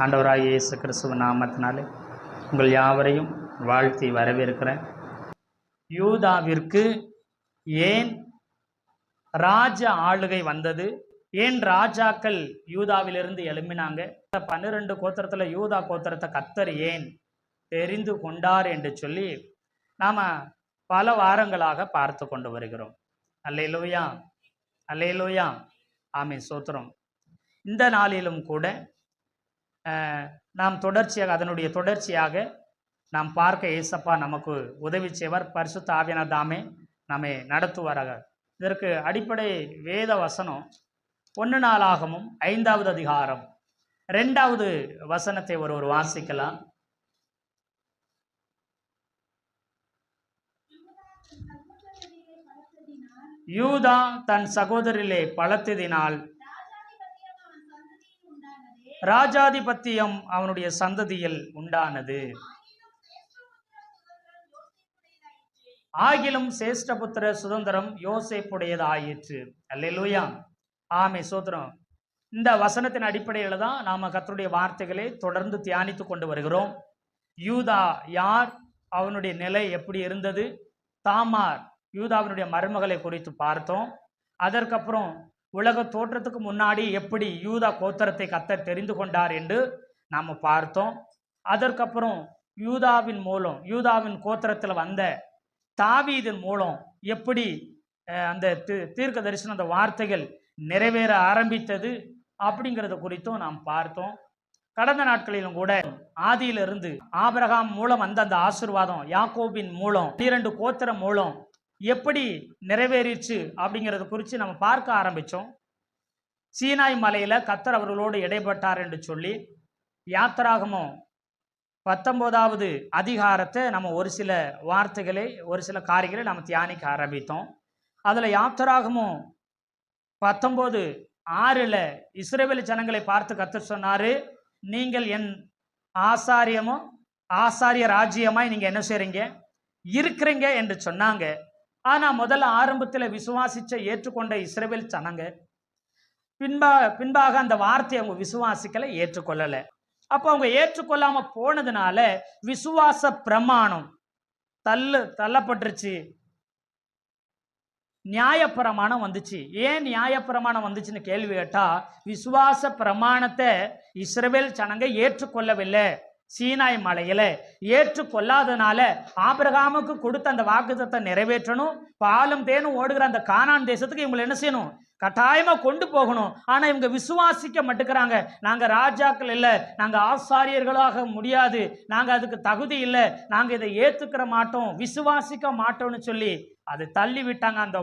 ஆண்டவராகிய இயேசு கிறிஸ்துவ நாமத்தினாலே உங்கள் யாவரையும் வாழ்த்தி வரவேற்கிறேன். யூதாவிற்கு ஏன் ராஜ ஆளுகை வந்தது? ஏன் ராஜாக்கள் யூதாவிலிருந்து எழும்பினாங்க? 12 கோத்திரத்தில் யூதா கோத்திரத்தை கர்த்தர் ஏன் தெரிந்து கொண்டார் என்று சொல்லி நாம பல வாரங்களாக பார்த்து கொண்டு வருகிறோம். அல்லேலூயா, அல்லேலூயா, ஆமென், ஸ்தோத்திரம். இந்த நாளிலும் கூட நாம் அதனுடைய தொடர்ச்சியாக நாம் பார்க்க ஏசப்பா நமக்கு உதவி செய்வார். பரிசுத்த ஆவியானவர் தாமே நம்மை நடத்துவாராக. இதற்கு அடிப்படை வேத வசனம் 1 நாளாகமும் 5வது அதிகாரம் 2வது வசனத்தை ஒருவர் வாசிக்கலாம். யூதா தன் சகோதரிலே பலத்ததினால் ராஜாதிபத்தியம் அவனுடைய சந்ததியில் உண்டானது. ஆகிலும் சேஷ்டபுத்திர சுதந்திரம் யோசேப்புடையதாயிற்று. அல்லேலூயா, ஆமென், ஸ்தோத்திரம். இந்த வசனத்தின் அடிப்படையில் தான் நாம கர்த்தருடைய வார்த்தைகளை தொடர்ந்து தியானித்து கொண்டு வருகிறோம். யூதா யார், அவனுடைய நிலை எப்படி இருந்தது, தாமார் யூதாவினுடைய மருமகளை குறித்து பார்த்தோம். அதற்கப்புறம் உலக தோற்றத்துக்கு முன்னாடி எப்படி யூதா கோத்திரத்தை கர்த்தர் தெரிந்து கொண்டார் என்று நாம் பார்த்தோம். அதற்கப்புறம் யூதாவின் மூலம் யூதாவின் கோத்திரத்தில் வந்த தாவீதின் மூலம் எப்படி அந்த தீர்க்க தரிசனம் அந்த வார்த்தைகள் நிறைவேற ஆரம்பித்தது அப்படிங்கிறத குறித்தும் நாம் பார்த்தோம். கடந்த நாட்களிலும் கூட ஆதியிலிருந்து ஆபிரகாம் மூலம் வந்த அந்த ஆசீர்வாதம் யாக்கோபின் மூலம் 12 கோத்திரம் மூலம் எப்படி நிறைவேறிச்சு அப்படிங்கிறத குறித்து நம்ம பார்க்க ஆரம்பித்தோம். சீனாய் மலையில் கர்த்தர் அவர்களோடு இடைப்பட்டார் என்று சொல்லி யாத்திராகமம் 19வது அதிகாரத்தை நம்ம ஒரு சில வார்த்தைகளை ஒரு சில காரியங்களை நம்ம தியானிக்க ஆரம்பித்தோம். அதில் யாத்திராகமம் 19:6 இஸ்ரவேல் ஜனங்களை பார்த்து கர்த்தர் சொன்னார், நீங்கள் என் ஆசாரிய ராஜ்யமாய் நீங்கள் என்ன செய்றீங்க இருக்கிறீங்க என்று சொன்னாங்க. ஆனால் முதல்ல ஆரம்பத்தில் விசுவாசிச்ச ஏற்றுக்கொண்ட இஸ்ரவேல் ஜனங்க பின்பாக அந்த வார்த்தையை அவங்க விசுவாசிக்கலை, ஏற்றுக்கொள்ளலை. அப்போ அவங்க ஏற்றுக்கொள்ளாம போனதுனால விசுவாச பிரமாணம் தள்ளப்பட்டுருச்சு. நியாயப்பிரமாணம் வந்துச்சு. ஏன் நியாயப்பிரமாணம் வந்துச்சுன்னு கேள்வி கேட்டா, விசுவாச பிரமாணத்தை இஸ்ரவேல் ஜனங்க ஏற்றுக்கொள்ளவில்லை. சீனாய் மலையில ஏற்றுக்கொள்ளாதனால ஆபிரகாமுக்கு கொடுத்த அந்த வாக்குத்தத்தை நிறைவேற்றணும், பாலும் தேனும் ஓடுகிற அந்த கானான் தேசத்துக்கு இவங்களை என்ன செய்யணும், கட்டாயமா கொண்டு போகணும். ஆனா இவங்க விசுவாசிக்க மாட்டேங்கிறாங்க. நாங்க ராஜாக்கள் இல்லை, நாங்க ஆசாரியர்களாக முடியாது, நாங்க அதுக்கு தகுதி இல்லை, நாங்க இதை ஏத்துக்கிற மாட்டோம், விசுவாசிக்க மாட்டோம்னு சொல்லி அதை தள்ளி விட்டாங்க. அந்த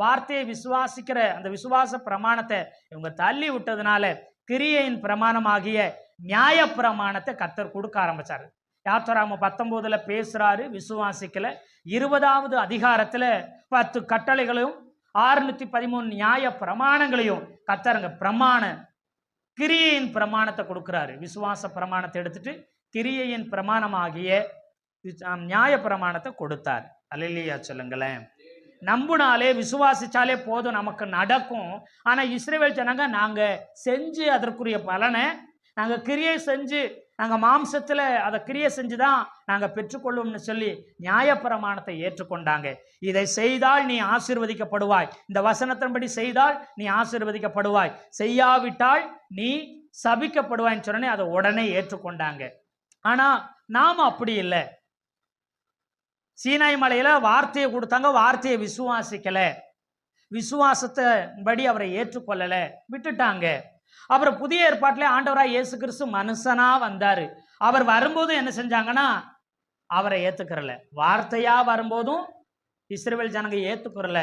வார்த்தையை விசுவாசிக்கிற அந்த விசுவாச பிரமாணத்தை இவங்க தள்ளி விட்டதுனால கிரியையின் பிரமாணமாகிய நியாய பிரமாணத்தை கர்த்தர் கொடுக்க ஆரம்பிச்சாரு. யாத்திராகமம் 19 பேசுறாரு, விசுவாசிக்கல. 20வது அதிகாரத்துல 10 கட்டளைகளையும் 613 நியாய பிரமாணங்களையும் கர்த்தருங்க கிரியையின் பிரமாணத்தை கொடுக்கிறாரு. விசுவாச பிரமாணத்தை எடுத்துட்டு கிரியையின் பிரமாணமாகிய நியாய பிரமாணத்தை கொடுத்தார். அல்லேலூயா சொல்லுங்களேன். நம்புனாலே விசுவாசிச்சாலே போதும், நமக்கு நடக்கும். ஆனா இஸ்ரவேல் ஜனங்க நாங்க செஞ்சு அதற்குரிய பலனை நாங்க கிரியை செஞ்சு நாங்க மாம்சத்துல அதை கிரியை செஞ்சுதான் நாங்க பெற்றுக்கொள்வோம்னு சொல்லி நியாயப்பிரமாணத்தை ஏற்றுக்கொண்டாங்க. இதை செய்தால் நீ ஆசீர்வதிக்கப்படுவாய், இந்த வசனத்தின்படி செய்தால் நீ ஆசீர்வதிக்கப்படுவாய், செய்யாவிட்டால் நீ சபிக்கப்படுவாய்ன்னு சொன்னே அதை உடனே ஏற்றுக்கொண்டாங்க. ஆனா நாம அப்படி இல்லை. சீனாய் மலையில வார்த்தையை கொடுத்தாங்க, வார்த்தையை விசுவாசிக்கல, விசுவாசத்தை படி அவரை ஏற்றுக்கொள்ளல, விட்டுட்டாங்க. அப்புறம் புதிய ஏற்பாட்டிலே ஆண்டவராய் இயேசு கிறிஸ்து மனுஷனா வந்தாரு. அவர் வரும்போது என்ன செஞ்சாங்கன்னா அவரை ஏத்துக்கிறல. வார்த்தையா வரும்போதும் இஸ்ரவேல் ஜனங்க ஏத்துக்கிறல.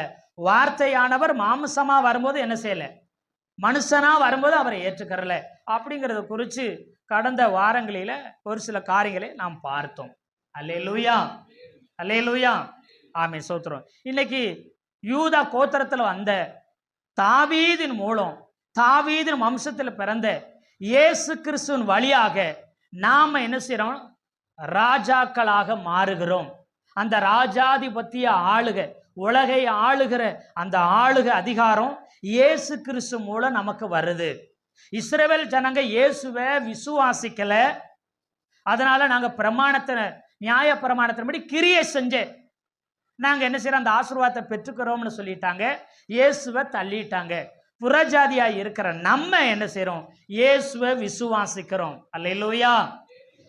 வார்த்தையானவர் மாம்சமா வரும்போது என்ன செய்யல, மனுஷனா வரும்போது அவரை ஏற்றுக்கிறல. அப்படிங்கிறத குறித்து கடந்த வாரங்களில ஒரு சில காரியங்களை நாம் பார்த்தோம். அல்லேலூயா, அல்லேலூயா, ஆமென், ஸ்தோத்திரம். இன்னைக்கு யூதா கோத்திரத்தில் வந்த தாவீதின் மூலம் தாவீதின் வம்சத்தில் பிறந்த இயேசு கிறிஸ்துவின் வழியாக நாம என்ன செய்யறோம், ராஜாக்களாக மாறுகிறோம். அந்த ராஜாதிபத்திய உலகை ஆளுகிற அந்த அதிகாரம் இயேசு கிறிஸ்து மூலம் நமக்கு வருது. இஸ்ரவேல் ஜனங்க இயேசுவை விசுவாசிக்கல. அதனால நாங்க பிரமாணத்தை, நியாய பிரமாணத்தின்படி கிரியை செஞ்சு நாங்க என்ன செய்யறோம், அந்த ஆசீர்வாதத்தை பெற்றுக்கிறோம்னு சொல்லிட்டாங்க. இயேசுவை தள்ளிட்டாங்க. புறஜாதியா இருக்கிற நம்ம என்ன செய்யறோம், இயேசுவை விசுவாசிக்கிறோம். அல்லேலூயா.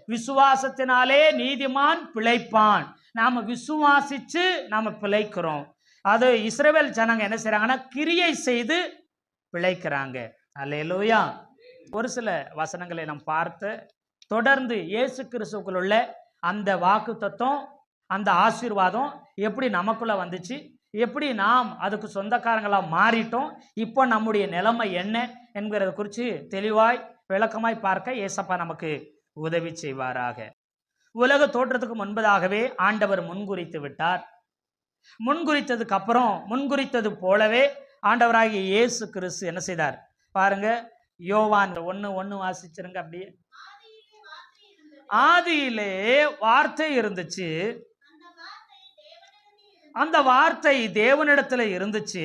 விசுவாசத்தினாலே நீதிமான் பிழைப்பான். நாம விசுவாசிச்சு நாம பிழைக்கிறோம். அது இஸ்ரவேல் ஜனங்க என்ன செய்யறாங்கன்னா கிரியை செய்து பிழைக்கிறாங்க. அல்லேலூயா. ஒரு சில வசனங்களை நாம் பார்த்து தொடர்ந்து இயேசு கிறிஸ்துவுக்குள்ள உள்ள அந்த வாக்குத்தத்தம், அந்த ஆசீர்வாதம் எப்படி நமக்குள்ள வந்துச்சு, எப்படி நாம் அதுக்கு சொந்தக்காரங்களா மாறிட்டோம், இப்போ நம்முடைய நிலைமை என்ன என்கிறத குறித்து தெளிவாய் விளக்கமாய் பார்க்க ஏசப்பா நமக்கு உதவி செய்வாராக. உலக தோற்றத்துக்கு முன்பதாகவே ஆண்டவர் முன்குறித்து விட்டார். முன்குறித்ததுக்கு அப்புறம் முன்குறித்தது போலவே ஆண்டவராகிய இயேசு கிறிஸ்து என்ன செய்தார் பாருங்க. யோவான் 1:1 வாசிச்சிருங்க. அப்படியே, ஆதியிலே வார்த்தை இருந்துச்சு, அந்த வார்த்தை தேவனிடத்துல இருந்துச்சு,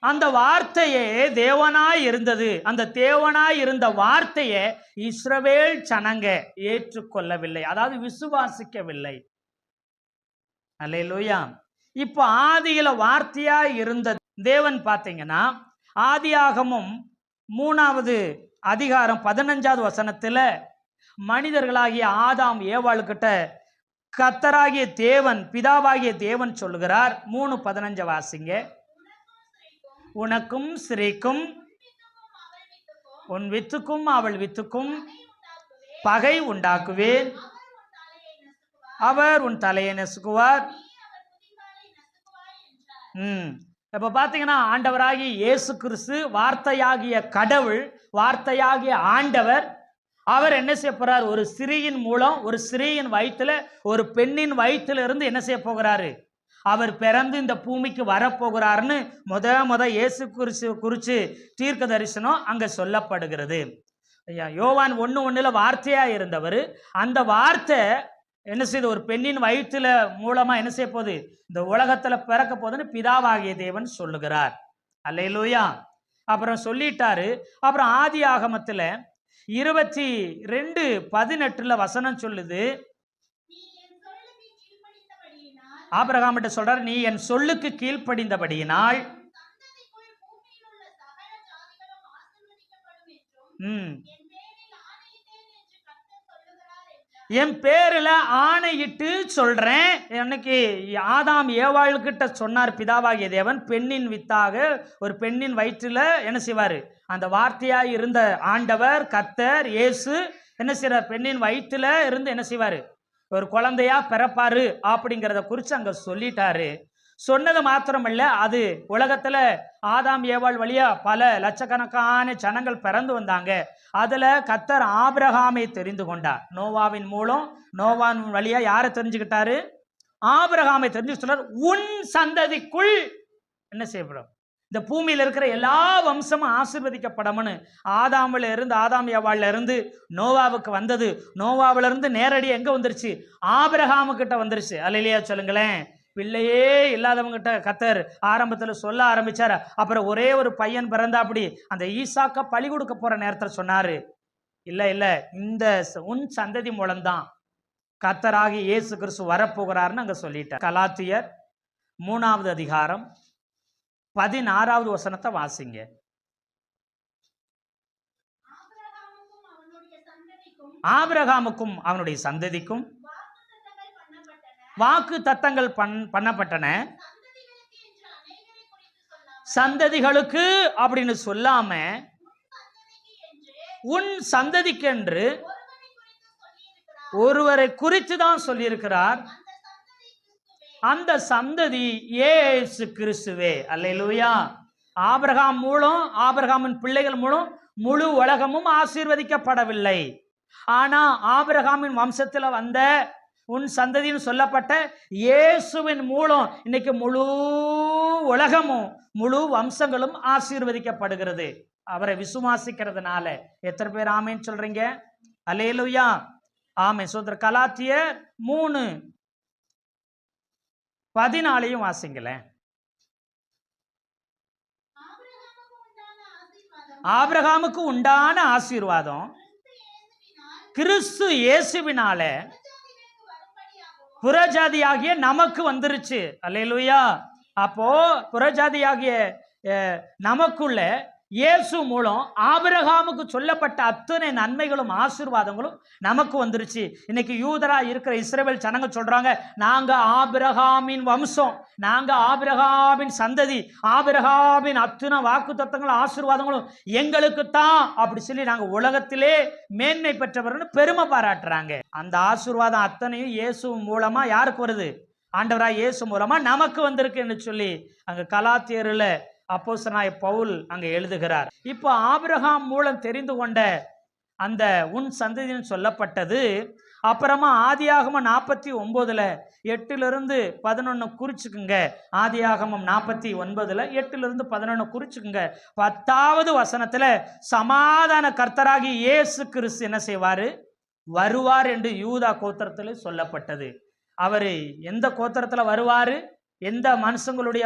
அந்த வார்த்தையே தேவனாய் இருந்தது. அந்த தேவனாய் இருந்த வார்த்தையை இஸ்ரவேல் ஜனங்க ஏற்றுக்கொள்ளவில்லை, அதாவது விசுவாசிக்கவில்லை. அல்லேலூயா. இப்போ ஆதியில வார்த்தையா இருந்த தேவன் பார்த்தீங்கன்னா, ஆதியாகமும் 3வது அதிகாரம் 15வது வசனத்துல மனிதர்களாகிய ஆதாம் ஏவாளுக்கிட்ட கர்த்தராகிய தேவன், பிதாவாகிய தேவன் சொல்லுகிறார். 3:15 வாசிங்க. உனக்கும் ஸ்திரீக்கும், உன் வித்துக்கும் அவள் வித்துக்கும் பகை உண்டாக்குவேன், அவர் உன் தலையை நசுக்குவார். இப்ப பாத்தீங்கன்னா, ஆண்டவராகிய இயேசு கிறிஸ்து, வார்த்தையாகிய கடவுள், வார்த்தையாகிய ஆண்டவர், அவர் என்ன செய்ய போறார், ஒரு ஸ்திரீயின் மூலம், ஒரு ஸ்திரீயின் வயிற்றுல, ஒரு பெண்ணின் வயிற்றுல இருந்து என்ன செய்ய போகிறாரு, அவர் பிறந்து இந்த பூமிக்கு வரப்போகிறார்னு முத இயேசு கிறிஸ்து குறித்து தீர்க்க தரிசனம் அங்க சொல்லப்படுகிறது. யோவான் 1:1 வார்த்தையா இருந்தவர், அந்த வார்த்தை என்ன செய்து ஒரு பெண்ணின் வயிற்றுல மூலமா என்ன செய்ய போகுது, இந்த உலகத்துல பிறக்க போகுதுன்னு பிதாவாகிய தேவன் சொல்லுகிறார். அல்லேலூயா. அப்புறம் சொல்லிட்டாரு. அப்புறம் ஆதி ஆகமத்துல 22:18 வசனம் சொல்லுது, ஆபிரகாமிட்ட சொல்றார், நீ என் சொல்லுக்கு கீழ்ப்படிந்தபடியினால் என் பேர்ல ஆணையிட்டு சொல்றேன். இன்னைக்கு ஆதாம் ஏவாள்கிட்ட சொன்னார் பிதாவாகிய தேவன், பெண்ணின் வித்தாக ஒரு பெண்ணின் வயிற்றுல என்ன செய்வாரு, அந்த வார்த்தையாய் இருந்த ஆண்டவர் கர்த்தர் இயேசு என்ன செய்யறார், பெண்ணின் வயிற்றுல இருந்து என்ன செய்வாரு, ஒரு குழந்தையா பிறப்பாரு அப்படிங்கிறத குறித்து அங்க சொல்லிட்டாரு. சொன்னது மாத்திரமல்ல, அது உலகத்துல ஆதாம் ஏவாள் வழியா பல லட்சக்கணக்கான ஜனங்கள் பிறந்து வந்தாங்க. அதுல கர்த்தர் ஆபிரகாமை தெரிந்து கொண்டார். நோவாவின் மூலம், நோவாவின் வழியா யாரை தெரிஞ்சுக்கிட்டாரு, ஆபிரகாமை தெரிஞ்சு சொல்றார், உன் சந்ததிக்குள் என்ன செய்யப்படும், இந்த பூமியில இருக்கிற எல்லா வம்சமும் ஆசீர்வதிக்கப்படம்னு. ஆதாமில் இருந்து, ஆதாம் ஏவாள்ல இருந்து நோவாவுக்கு வந்தது, நோவாவில இருந்து நேரடியாக எங்க வந்துருச்சு, ஆபிரகாமு கிட்ட வந்துருச்சு. அல்லேலூயா சொல்லுங்களேன். பிள்ளையே இல்லாதவங்கிட்ட கர்த்தர் ஆரம்பத்தில் சொல்ல ஆரம்பிச்சார். அப்புறம் ஒரே ஒரு பையன் பிறந்தா, அப்படி அந்த ஈசாக்க பலி கொடுக்க போற நேரத்தில் சொன்னாரு, இல்ல இல்ல, இந்த உன் சந்ததி மூலம்தான் கர்த்தராகி இயேசு கிறிஸ்து வரப்போகிறார்னு அங்க சொல்லிட்டார். கலாத்தியர் 3வது அதிகாரம் 16வது வசனத்தை வாசிங்க. ஆபிரகாமுக்கும் அவனுடைய சந்ததிக்கும் வாக்கு தத்தங்கள் பண்ணப்பட்டன. சந்ததிகளுக்கு அப்படின்னு சொல்லாம உன் சந்ததிக்கென்று ஒருவரை குறித்து தான் சொல்லியிருக்கிறார். அந்த சந்ததி இயேசு கிறிஸ்துவே. அல்லேலூயா. ஆபிரகாம் மூலம், ஆபிரகாமின் பிள்ளைகள் மூலம் முழு உலகமும் ஆசீர்வதிக்கப்படவில்லை. ஆனா ஆபிரகாமின் வம்சத்துல வந்த உன் சந்ததின்னு சொல்லப்பட்ட இயேசுவின் மூலம் இன்னைக்கு முழு உலகமும் முழு வம்சங்களும் ஆசீர்வதிக்கப்படுகிறது, அவரை விசுவாசிக்கிறதுனால. எத்தனை பேர் ஆமேன்னு சொல்றீங்க? அல்லேலூயா. ஆமே. சோதர கலாத்தியர் 3:14 வாசிங்களேன். ஆபிரகாமுக்கு உண்டான ஆசீர்வாதம் கிறிஸ்து இயேசுவினால புறஜாதியாகிய நமக்கு வந்துருச்சு. அல்லேலூயா. அப்போ புறஜாதியாகிய நமக்குள்ள இயேசு மூலம் ஆபிரகாமுக்கு சொல்லப்பட்ட அத்தனை நன்மைகளும் ஆசீர்வாதங்களும் நமக்கு வந்துருச்சு. இன்னைக்கு யூதரா இருக்கிற இஸ்ரவேல் ஜனங்க சொல்றாங்க, நாங்க ஆபிரகாமின் வம்சம், நாங்க ஆபிரகாமின் சந்ததி, ஆபிரகாமின் அத்தனை வாக்கு தத்தங்களும் ஆசீர்வாதங்களும் எங்களுக்கு தான் அப்படி சொல்லி நாங்க உலகத்திலே மேன்மை பெற்றவர்னு பெருமை பாராட்டுறாங்க. அந்த ஆசீர்வாதம் அத்தனையும் இயேசு மூலமா யாருக்கு வருது? ஆண்டவராய் இயேசு மூலமா நமக்கு வந்திருக்குன்னு சொல்லி அங்க கலாத்தியர்ல அப்போஸ்தலனாகிய பவுல் அங்க எழுதுகிறார். இப்போ ஆபிரகாம் மூலம் தெரிந்து கொண்ட அந்த உன் சந்ததின்னு சொல்லப்பட்டது. அப்புறமா ஆதியாகமம் 49 8-11 குறிச்சுக்குங்க. ஆதியாகமம் 49 8-11 குறிச்சுக்குங்க. 10வது வசனத்துல சமாதான கர்த்தராகி இயேசு கிறிஸ்து என்ன செய்வாரு? வருவார் என்று யூதா கோத்திரத்தில் சொல்லப்பட்டது. அவரு எந்த கோத்திரத்துல வருவாரு? எந்த மனுஷங்களுடைய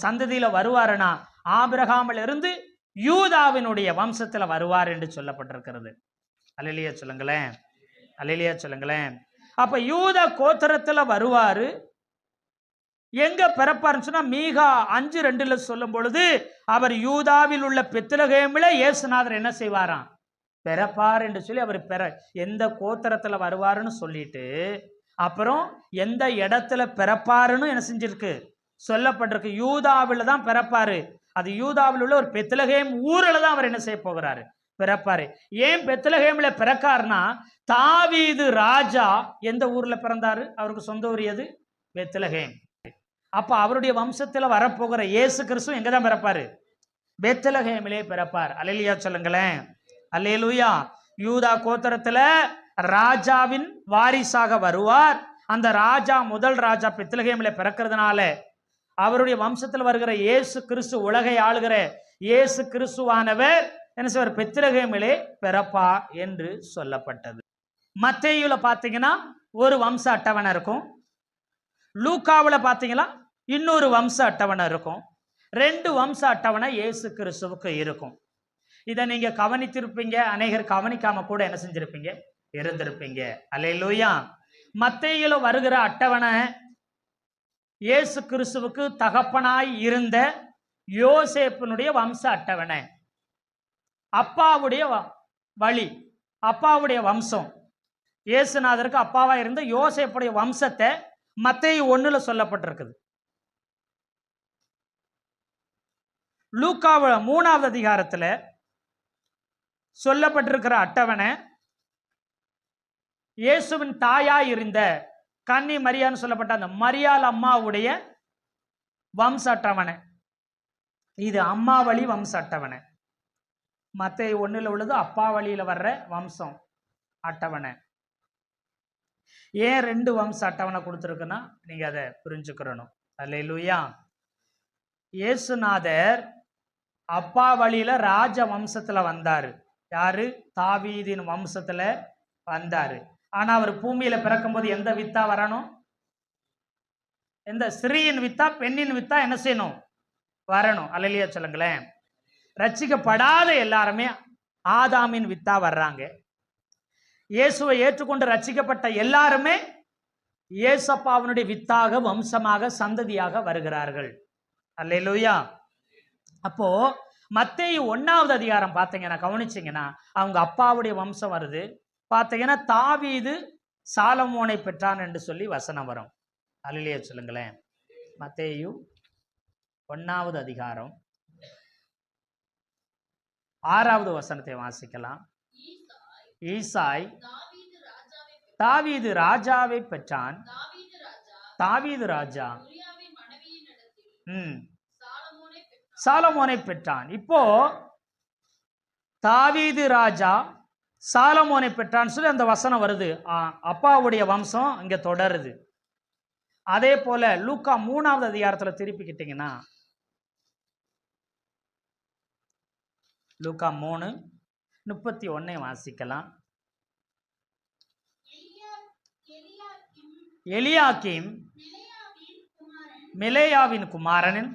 சந்ததியில வருவாருன்னா ஆபிரகாமில் இருந்து யூதாவினுடைய வம்சத்துல வருவார் என்று சொல்லப்பட்டிருக்கிறது. அல்லேலூயா சொல்லுங்களேன், அல்லேலூயா சொல்லுங்களேன். அப்ப யூதா கோத்திரத்துல வருவாரு. எங்க பிறப்பாருன்னு சொன்னா மீகா 5:2 சொல்லும் பொழுது அவர் யூதாவில் உள்ள பெத்லகேமில் இயேசுநாதர் என்ன செய்வாராம்? பிறப்பார் என்று சொல்லி அவர் எந்த கோத்திரத்துல வருவாருன்னு சொல்லிட்டு அப்புறம் எந்த இடத்துல பிறப்பாருன்னு என்ன செஞ்சிருக்கு? சொல்லப்பட்டிருக்கு. யூதாவில் தான் பிறப்பாரு. அது யூதாவில் உள்ள ஒரு பெத்லகேம் ஊரில் தான் அவர் என்ன செய்ய போகிறாரு? பிறப்பாரு. ஏன் பெத்லகேம்ல பிறக்காருன்னா, தாவீது ராஜா எந்த ஊர்ல பிறந்தாரு? அவருக்கு சொந்த ஊர் எது? பெத்லகேம். அப்ப அவருடைய வம்சத்துல வரப்போகிற இயேசு கிறிஸ்து எங்க தான் பிறப்பாரு? பெத்லகேமிலே பிறப்பார். அல்லேலூயா சொல்லுங்களேன், அல்லேலூயா. யூதா கோத்திரத்துல ராஜாவின் வாரிசாக வருவார். அந்த ராஜா முதல் ராஜா பெத்லகேமில பிறக்கிறதுனால அவருடைய வம்சத்தில் வருகிற இயேசு கிறிஸ்து, உலகை ஆளுகிற இயேசு கிறிஸ்துவானவர் என்ன செய்வார்? பெத்லகேமிலே பிறப்பா என்று சொல்லப்பட்டது. மத்தேயுல பார்த்தீங்கன்னா ஒரு வம்ச அட்டவணை இருக்கும். லூக்காவில் பார்த்தீங்கன்னா இன்னொரு வம்ச அட்டவணை இருக்கும். 2 வம்ச அட்டவணை இயேசு கிறிஸ்துவுக்கு இருக்கும். இதை நீங்க கவனித்திருப்பீங்க. அநேகர் கவனிக்காம கூட என்ன செஞ்சிருப்பீங்க? இருந்திருப்பீங்க. அல்லேலூயா. மத்தேயுல வருகிற அட்டவணை இயேசு கிறிஸ்துவுக்கு தகப்பனாய் இருந்த யோசேப்பினுடைய வம்ச அட்டவணை. அப்பாவுடைய வழி, அப்பாவுடைய வம்சம். இயேசுநாதருக்கு அப்பாவா இருந்த யோசேப்புடைய வம்சத்தை மத்தேயு 1 சொல்லப்பட்டிருக்குது. லூக்கா 3வது அதிகாரத்துல சொல்லப்பட்டிருக்கிற அட்டவணை இயேசுவின் தாயா இருந்த கன்னி மரியான்னு சொல்லப்பட்ட அந்த மரியாள் அம்மாவுடைய வம்ச அட்டவணை. இது அம்மா வழி வம்ச அட்டவணை. மத்தேயு 1 உள்ளது அப்பா வழியில வர்ற வம்சம் அட்டவணை. ஏன் 2 வம்ச அட்டவணை கொடுத்துருக்குன்னா நீங்க அதை புரிஞ்சுக்கிறணும். அல்லேலூயா. இயேசுநாதர் அப்பா வழியில ராஜ வம்சத்துல வந்தாரு. யாரு? தாவீதின் வம்சத்துல வந்தாரு. ஆனா அவர் பூமியில பிறக்கும் போது எந்த வித்தா வரணும்? எந்த ஸ்திரீயின் வித்தா, பெண்ணின் வித்தா என்ன செய்யணும்? வரணும். அல்லேலூயா சொல்லுங்களேன். ரட்சிக்கப்படாத எல்லாருமே ஆதாமின் வித்தா வர்றாங்க. இயேசுவை ஏற்றுக்கொண்டு ரட்சிக்கப்பட்ட எல்லாருமே இயேசப்பாவினுடைய வித்தாக, வம்சமாக, சந்ததியாக வருகிறார்கள். அல்லேலூயா. அப்போ மத்தேயு 1வது அதிகாரம் பார்த்தீங்கன்னா, கவனிச்சிங்கன்னா அவங்க அப்பாவுடைய வம்சம் வருது. பார்த்தீங்கன்னா தாவீது சாலமோனை பெற்றான் என்று சொல்லி வசனம் வரும். அல்லேலூயா சொல்லுங்களேன். மத்தேயு 1வது அதிகாரம் 6வது வசனத்தை வாசிக்கலாம். ஈசாய் தாவீது ராஜாவை பெற்றான். தாவீது ராஜா சாலமோனை பெற்றான். இப்போ தாவீது ராஜா சாலமோனை பெற்றான்னு சொல்லி அந்த வசனம் வருது. அப்பாவுடைய வம்சம் இங்க தொடருது. அதே போல லூக்கா 3வது அதிகாரத்துல திருப்பிக்கிட்டீங்கன்னா, லூக்கா 3:31 வாசிக்கலாம். எலியாக்கீம் மிலேயாவின் குமாரனின்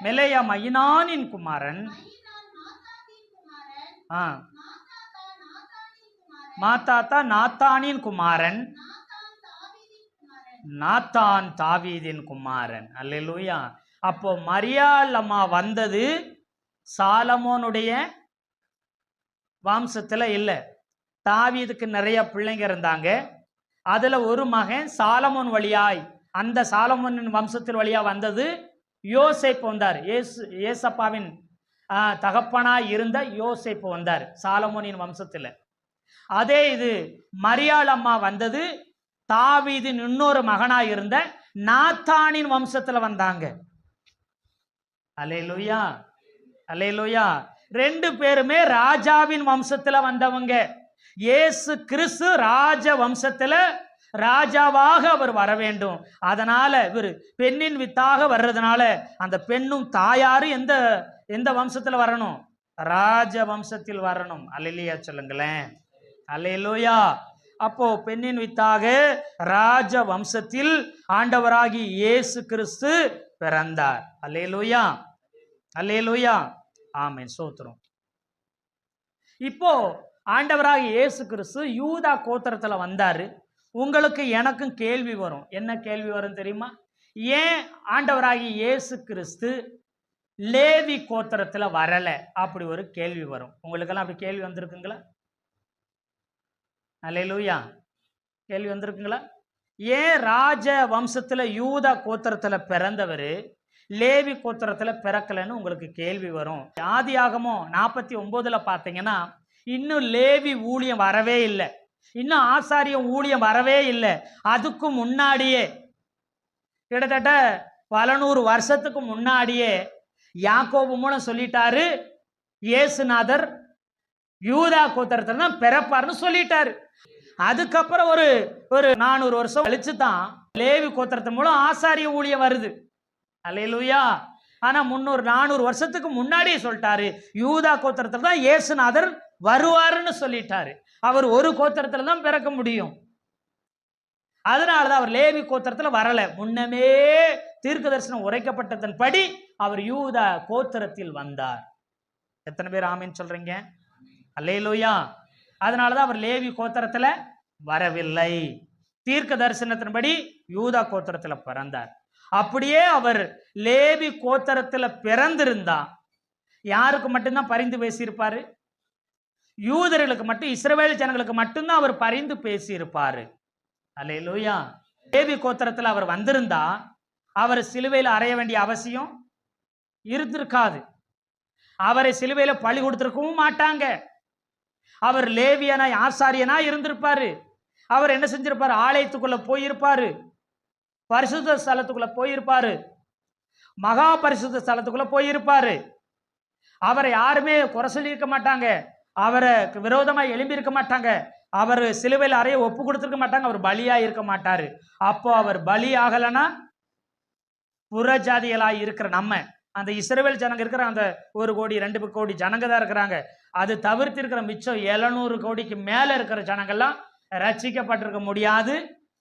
மெலேயா மைனானின் குமாரன், மாத்தாத்தா நாத்தானின் குமாரன், நாத்தான் தாவீதின் குமாரன். அல்லேலூயா. அப்போ மரியாள் அம்மா வந்தது சாலமோனுடைய வம்சத்துல இல்ல. தாவீதுக்கு நிறைய பிள்ளைங்க இருந்தாங்க. அதுல ஒரு மகன் சாலமோன் வழியாய், அந்த சாலமோனின் வம்சத்தில் வழியா வந்தது யோசேப்பு வந்தார். ஏசப்பாவின் தகப்பனாய் இருந்த யோசேப்பு வந்தார் சாலமோனின் வம்சத்துல. அதே இது மரியாள் அம்மா வந்தது தாவீதின் இன்னொரு மகனாய் இருந்த நாத்தானின் வம்சத்துல வந்தாங்க. அல்லேலூயா, அல்லேலூயா. ரெண்டு பேருமே ராஜாவின் வம்சத்துல வந்தவங்க. இயேசு கிறிஸ்து ராஜ வம்சத்துல ராஜாவாக அவர் வர வேண்டும். அதனால இவர் பெண்ணின் வித்தாக வர்றதுனால அந்த பெண்ணும் தாயாரு எந்த எந்த வம்சத்துல வரணும்? ராஜ வம்சத்தில் வரணும். அல்லேலூயா சொல்லுங்களேன். அல்லேலூயா. அப்போ பெண்ணின் வித்தாக ராஜ வம்சத்தில் ஆண்டவராகி இயேசு கிறிஸ்து பிறந்தார். அல்லேலூயா, அல்லேலூயா, ஆமென், ஸ்தோத்திரம். இப்போ ஆண்டவராகி இயேசு கிறிஸ்து யூதா கோத்திரத்துல வந்தாரு. உங்களுக்கு எனக்கும் கேள்வி வரும். என்ன கேள்வி வரும் தெரியுமா? ஏன் ஆண்டவராகி இயேசு கிறிஸ்து லேவி கோத்திரத்துல வரல? அப்படி ஒரு கேள்வி வரும். உங்களுக்கெல்லாம் அப்படி கேள்வி வந்திருக்குங்களா? அல்லேலூயா, கேள்வி வந்திருக்குங்களா? ஏன் ராஜ வம்சத்துல யூதா கோத்திரத்துல பிறந்தவர் லேவி கோத்திரத்துல பிறக்கலன்னு உங்களுக்கு கேள்வி வரும். ஆதியாகமம் 49 பார்த்தீங்கன்னா இன்னும் லேவி ஊழியம் வரவே இல்லை, இன்னும் ஆசாரிய ஊழியம் வரவே இல்லை. அதுக்கு முன்னாடியே கிட்டத்தட்ட 100 வருஷத்துக்கு முன்னாடியே யாக்கோபு மூலம் சொல்லிட்டாரு, இயேசுநாதர் யூதா கோத்திரத்துல தான் பிறப்பார்னு சொல்லிட்டாரு. அதுக்கப்புறம் ஒரு 400 வருஷம் கழிச்சு தான் லேவி கோத்திரத்தின் மூலம் ஆசாரிய ஊழியம் வருது. அல்லேலூயா. ஆனா 400 வருஷத்துக்கு முன்னாடியே சொல்லிட்டாரு, யூதா கோத்திரத்துல தான் இயேசுநாதர் வருவாருன்னு சொல்லிட்டாரு. அவர் ஒரு கோத்திரத்துல தான் பிறக்க முடியும். அதனாலதான் அவர் லேவி கோத்திரத்துல வரல. முன்னமே தீர்க்க தரிசனம் உரைக்கப்பட்டதன்படி அவர் யூதா கோத்திரத்தில் வந்தார். எத்தனை பேர் ஆமீன் சொல்றீங்க? அல்லேலூயா. அதனாலதான் அவர் லேவி கோத்திரத்துல வரவில்லை. தீர்க்க தரிசனத்தின்படி யூதா கோத்திரத்துல பிறந்தார். அப்படியே அவர் லேவி கோத்திரத்துல பிறந்திருந்தா யாருக்கு மட்டும்தான் பரிந்து பேசியிருப்பாரு? யூதர்களுக்கு மட்டும், இஸ்ரவேல் ஜனங்களுக்கு மட்டும்தான் அவர் பரிந்து பேசியிருப்பாரு. அல்லேலூயா. லேவி கோத்திரத்துல அவர் வந்திருந்தா அவர் சிலுவையில் அறைய வேண்டிய அவசியம் இருந்திருக்காது. அவரை சிலுவையில பழி கொடுத்திருக்கவும் மாட்டாங்க. அவர் லேவியனா ஆசாரியனா இருந்திருப்பாரு. அவர் என்ன செஞ்சிருப்பாரு? ஆலயத்துக்குள்ள போயிருப்பாரு, பரிசுத்த ஸ்தலத்துக்குள்ள போயிருப்பாரு, மகா பரிசுத்த ஸ்தலத்துக்குள்ள போயிருப்பாரு. அவரை யாருமே குறை சொல்லியிருக்க மாட்டாங்க, அவரை விரோதமா எழும்பி இருக்க மாட்டாங்க, அவர் சிலுவையில் அறைய ஒப்பு கொடுத்திருக்க மாட்டாங்க, அவர் பலியா இருக்க மாட்டாரு. அப்போ அவர் பலி ஆகலன்னா புறஜாதிகளாய் இருக்கிற நம்ம அந்த இஸ்ரவேல் ஜனங்க இருக்கிற அந்த 1 கோடி 2 கோடி ஜனங்க தான் இருக்கிறாங்க. அது தவிர்த்து இருக்கிற மிச்சம் 700 கோடிக்கு மேல இருக்கிற ஜனங்கள்லாம் ரட்சிக்கப்பட்டிருக்க முடியாது,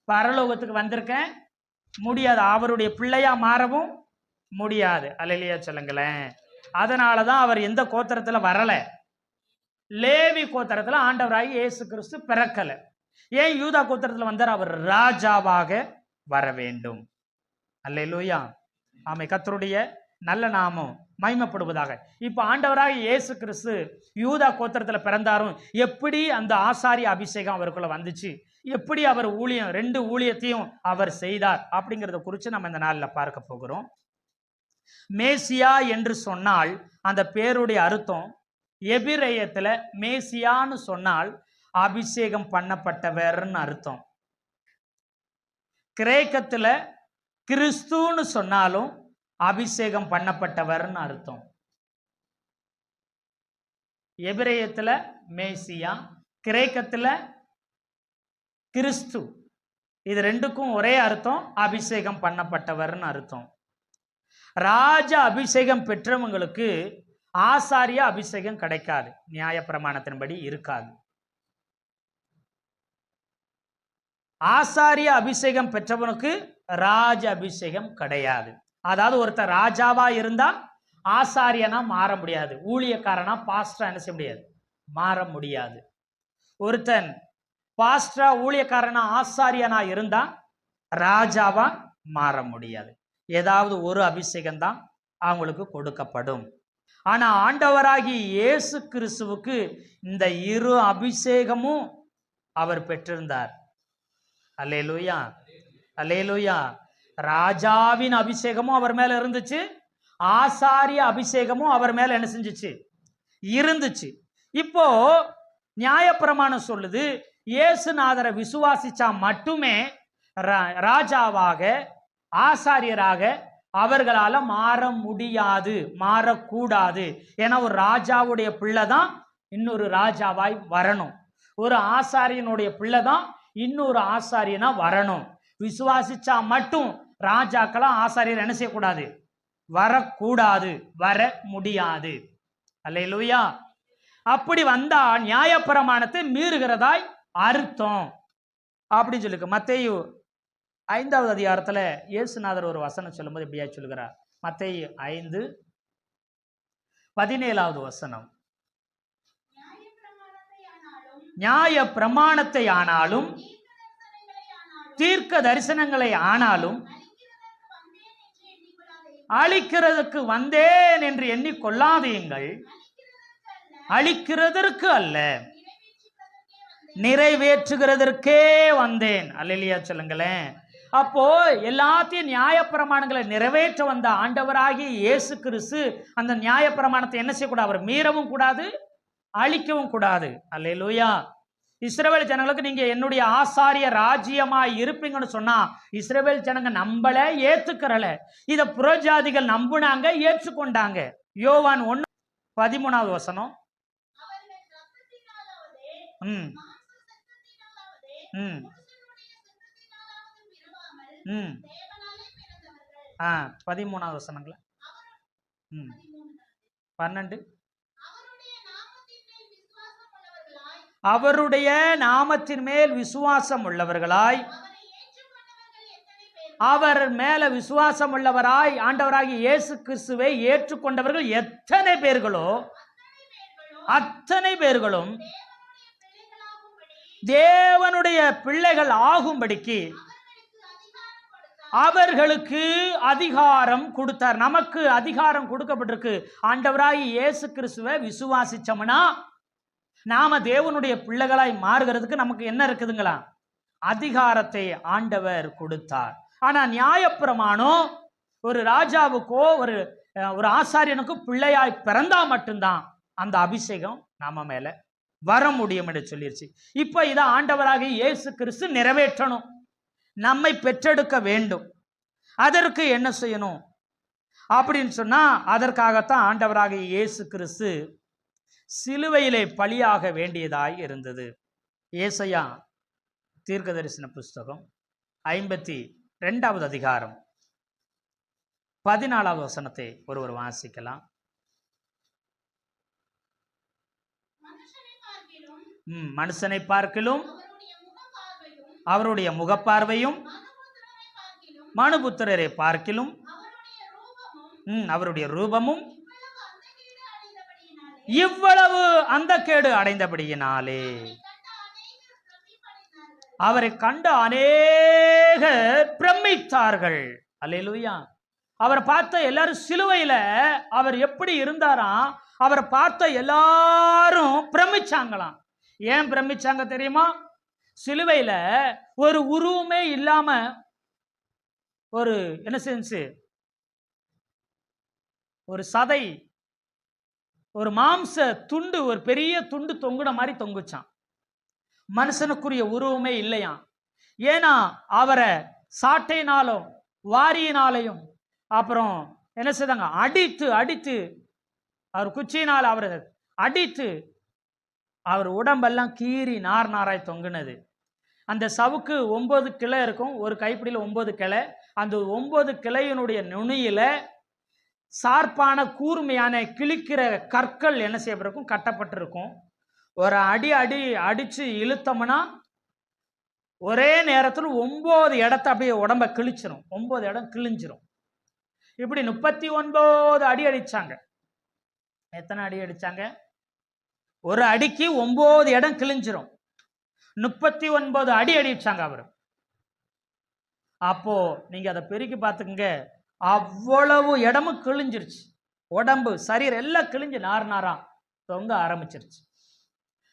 பரலோகத்துக்கு வந்திருக்கேன் முடியாது, அவருடைய பிள்ளையா மாறவும் முடியாது. அல்லேலூயா சொல்லுங்களேன். அதனாலதான் அவர் எந்த கோத்திரத்துல வரல? லேவி கோத்திரத்துல ஆண்டவராகி இயேசு கிறிஸ்து பிறக்கல. ஏன் யூதா கோத்திரத்துல வந்தார்? அவர் ராஜாவாக வர வேண்டும். அல்லேலூயா. ஆமை, கர்த்தருடைய நல்ல நாமம் மகிமைப்படுவதாக. இப்ப ஆண்டவராக இயேசு கிறிஸ்து யூதா கோத்திரத்துல பிறந்தாரும், எப்படி அந்த ஆசாரிய அபிஷேகம் அவருக்குள்ள வந்துச்சு, எப்படி அவர் ஊழியம் 2 ஊழியத்தையும் அவர் செய்தார் அப்படிங்கிறத குறித்து நம்ம இந்த நாளில் பார்க்க போகிறோம். மேசியா என்று சொன்னால் அந்த பேருடைய அர்த்தம், எபிரேயத்துல மேசியான்னு சொன்னால் அபிஷேகம் பண்ணப்பட்டவர்னு அர்த்தம். கிரேக்கத்துல கிறிஸ்துன்னு சொன்னாலும் அபிஷேகம் பண்ணப்பட்டவர்னு அர்த்தம். எபிரேயத்துல மேசியா, கிரேக்கத்துல கிறிஸ்து. இது ரெண்டுக்கும் ஒரே அர்த்தம், அபிஷேகம் பண்ணப்பட்டவர்னு அர்த்தம். ராஜ அபிஷேகம் பெற்றவங்களுக்கு ஆசாரிய அபிஷேகம் கிடைக்காது, நியாயப்பிரமாணத்தின்படி இருக்காது. ஆசாரிய அபிஷேகம் பெற்றவனுக்கு ராஜ அபிஷேகம் கிடையாது. அதாவது ஒருத்தர் ராஜாவா இருந்தா ஆசாரியனா மாற முடியாது, ஊழியக்காரனா பாஸ்டரா என்ன செய்ய முடியாது, மாற முடியாது. ஒருத்தன் பாஸ்டரா ஊழியக்காரனா ஆசாரியனா இருந்தா ராஜாவா மாற முடியாது. ஏதாவது ஒரு அபிஷேகம் தான் அவங்களுக்கு கொடுக்கப்படும். ஆனா ஆண்டவராகி இயேசு கிறிஸ்துவுக்கு இந்த இரு அபிஷேகமும் அவர் பெற்றிருந்தார். அல்லேலூயா, அல்லேலூயா. ராஜாவின் அபிஷேகமும் அவர் மேல இருந்துச்சு, ஆசாரிய அபிஷேகமும் அவர் மேல என்ன செஞ்சுச்சு, இருந்துச்சு. இப்போ நியாயப்பிரமாணம் சொல்லுது, இயேசுநாதரை விசுவாசிச்சா மட்டுமே ராஜாவாக ஆசாரியராக அவர்களால மாற முடியாது, மாறக்கூடாது. ஏன்னா ஒரு ராஜாவுடைய பிள்ளை தான் இன்னொரு ராஜாவாய் வரணும், ஒரு ஆசாரியனுடைய பிள்ளை தான் இன்னொரு ஆசாரியனா வரணும். விசுவாசிச்சா மட்டும் ராஜாக்கெல்லாம் ஆசாரியர் என்ன செய்யக்கூடாது, வரக்கூடாது, வர முடியாது. அல்லேலூயா. அப்படி வந்தா நியாயப்பிரமாணத்தை மீறுகிறதாய் அர்த்தம் அப்படின்னு சொல்லிருக்கு. மத்தேயு 5வது அதிகாரத்துல இயேசுநாதர் ஒரு வசனம் சொல்லும்போது எப்படியா சொல்லுகிறார். மத்தேயு 5:17 வசனம், நியாய பிரமாணத்தை ஆனாலும் தீர்க்க தரிசனங்களை ஆனாலும் அழிக்கிறதுக்கு வந்தேன் என்று எண்ணிக்கொள்ளாதீங்கள், அழிக்கிறதற்கு அல்ல நிறைவேற்றுகிறதற்கே வந்தேன். அல்லேலூயா சொல்லுங்களேன். அப்போ எல்லாத்தையும் நியாயப்பிரமாணங்களை நிறைவேற்ற வந்த ஆண்டவராகிய இயேசு கிறிஸ்து அந்த நியாயப்பிரமாணத்தை என்ன செய்யக்கூடாது, அவர் மீறவும் கூடாது, அழிக்கவும் கூடாது. அல்லேலூயா. இஸ்ரவேல் ஜனங்களுக்கு நீங்க என்னுடைய ஆசாரிய ராஜ்யமாய் இருப்பீங்கன்னு சொன்னா இஸ்ரவேல் ஜனங்க நம்பல, ஏத்துக்கிறல. இத புறஜாதிகள் நம்புனாங்க, ஏற்றுக்கொண்டாங்க. யோவான் 1:13 வசனம், ம் ம் 13 வசனங்களா, 12, அவருடைய நாமத்தின் மேல் விசுவாசம் உள்ளவர்களாய், அவர் மேல விசுவாசம் உள்ளவராய் ஆண்டவராகிய இயேசு கிறிஸ்துவை ஏற்றுக்கொண்டவர்கள் எத்தனை பேர்களோ அத்தனை பேர்களும் தேவனுடைய பிள்ளைகள் ஆகும்படிக்கு அவர்களுக்கு அதிகாரம் கொடுத்தார். நமக்கு அதிகாரம் கொடுக்கப்பட்டிருக்கு. ஆண்டவராகிய இயேசு கிறிஸ்துவை விசுவாசிச்சோம்னா நாம தேவனுடைய பிள்ளைகளாய் மாறுகிறதுக்கு நமக்கு என்ன இருக்குதுங்களா, அதிகாரத்தை ஆண்டவர் கொடுத்தார். ஆனா நியாயப்பிரமாணம் ஒரு ராஜாவுக்கோ ஒரு ஆசாரியனுக்கோ பிள்ளையாய் பிறந்தா மட்டும்தான் அந்த அபிஷேகம் நாம மேல வர முடியும் என்று சொல்லிருச்சு. இப்ப இதை ஆண்டவராகிய இயேசு கிறிஸ்து நிறைவேற்றணும், நம்மை பெற்றெடுக்க வேண்டும். அதற்கு என்ன செய்யணும் அப்படின்னு சொன்னா அதற்காகத்தான் ஆண்டவராகிய இயேசு கிறிஸ்து சிலுவையிலே பலியாக வேண்டியதாய் இருந்தது. ஏசாயா தீர்க்கதரிசன புஸ்தகம் 52வது அதிகாரம் 14வது வசனத்தை ஒருவர் வாசிக்கலாம். மனுஷனை பார்க்கிலும் அவருடைய முகப்பார்வையும் மனுபுத்திரரை பார்க்கிலும் அவருடைய ரூபமும் இவ்வளவு அந்த கேடு அடைந்தபடியினாலே அவரை கண்ட அநேகர் பிரமித்தார்கள். அல்லேலூயா. அவரை பார்த்த எல்லாரும் சிலுவையில அவர் எப்படி இருந்தாராம், அவரை பார்த்த எல்லாரும் பிரமிச்சாங்களாம். ஏன் பிரமிச்சாங்க தெரியுமா? சிலுவையில ஒரு உருவமே இல்லாம ஒரு என்ன செஞ்சு, ஒரு சதை, ஒரு மாம்ச துண்டு, ஒரு பெரிய துண்டு தொங்குன மாதிரி தொங்குச்சான். மனுஷனுக்குரிய உருவமே இல்லையாம். ஏன்னா அவரை சாட்டையினாலும் வாரியினாலையும் அப்புறம் என்ன செய்தாங்க, அடித்து அடித்து அவர் குச்சியினால் அவரை அடித்து அவர் உடம்பெல்லாம் கீறி நார் நாராய் தொங்குனது. அந்த சவுக்கு 9 கிளை இருக்கும், ஒரு கைப்பிடியில் 9 கிளை. அந்த 9 கிளையினுடைய நுனியில சார்பான கூர்மையான கிழிக்கிற கற்கள் என்ன செய்யப்பட்டிருக்கும், கட்டப்பட்டிருக்கும். ஒரு அடி அடிச்சு இழுத்தோம்னா ஒரே நேரத்தில் 9 இடத்த அப்படியே உடம்ப கிழிச்சிரும், 9 இடம் கிழிஞ்சிரும். இப்படி 39 அடி அடிச்சாங்க. எத்தனை அடி அடிச்சாங்க? ஒரு அடிக்கு 9 இடம் கிழிஞ்சிரும். 39 அடி அடிச்சாங்க அவரு. அப்போ நீங்க அதை பெருக்கி பார்த்துக்குங்க, அவ்வளவு இடமும் கிழிஞ்சிருச்சு. உடம்பு சரீரம் எல்லாம் கிழிஞ்சு நார் நாரா தொங்க ஆரம்பிச்சிருச்சு.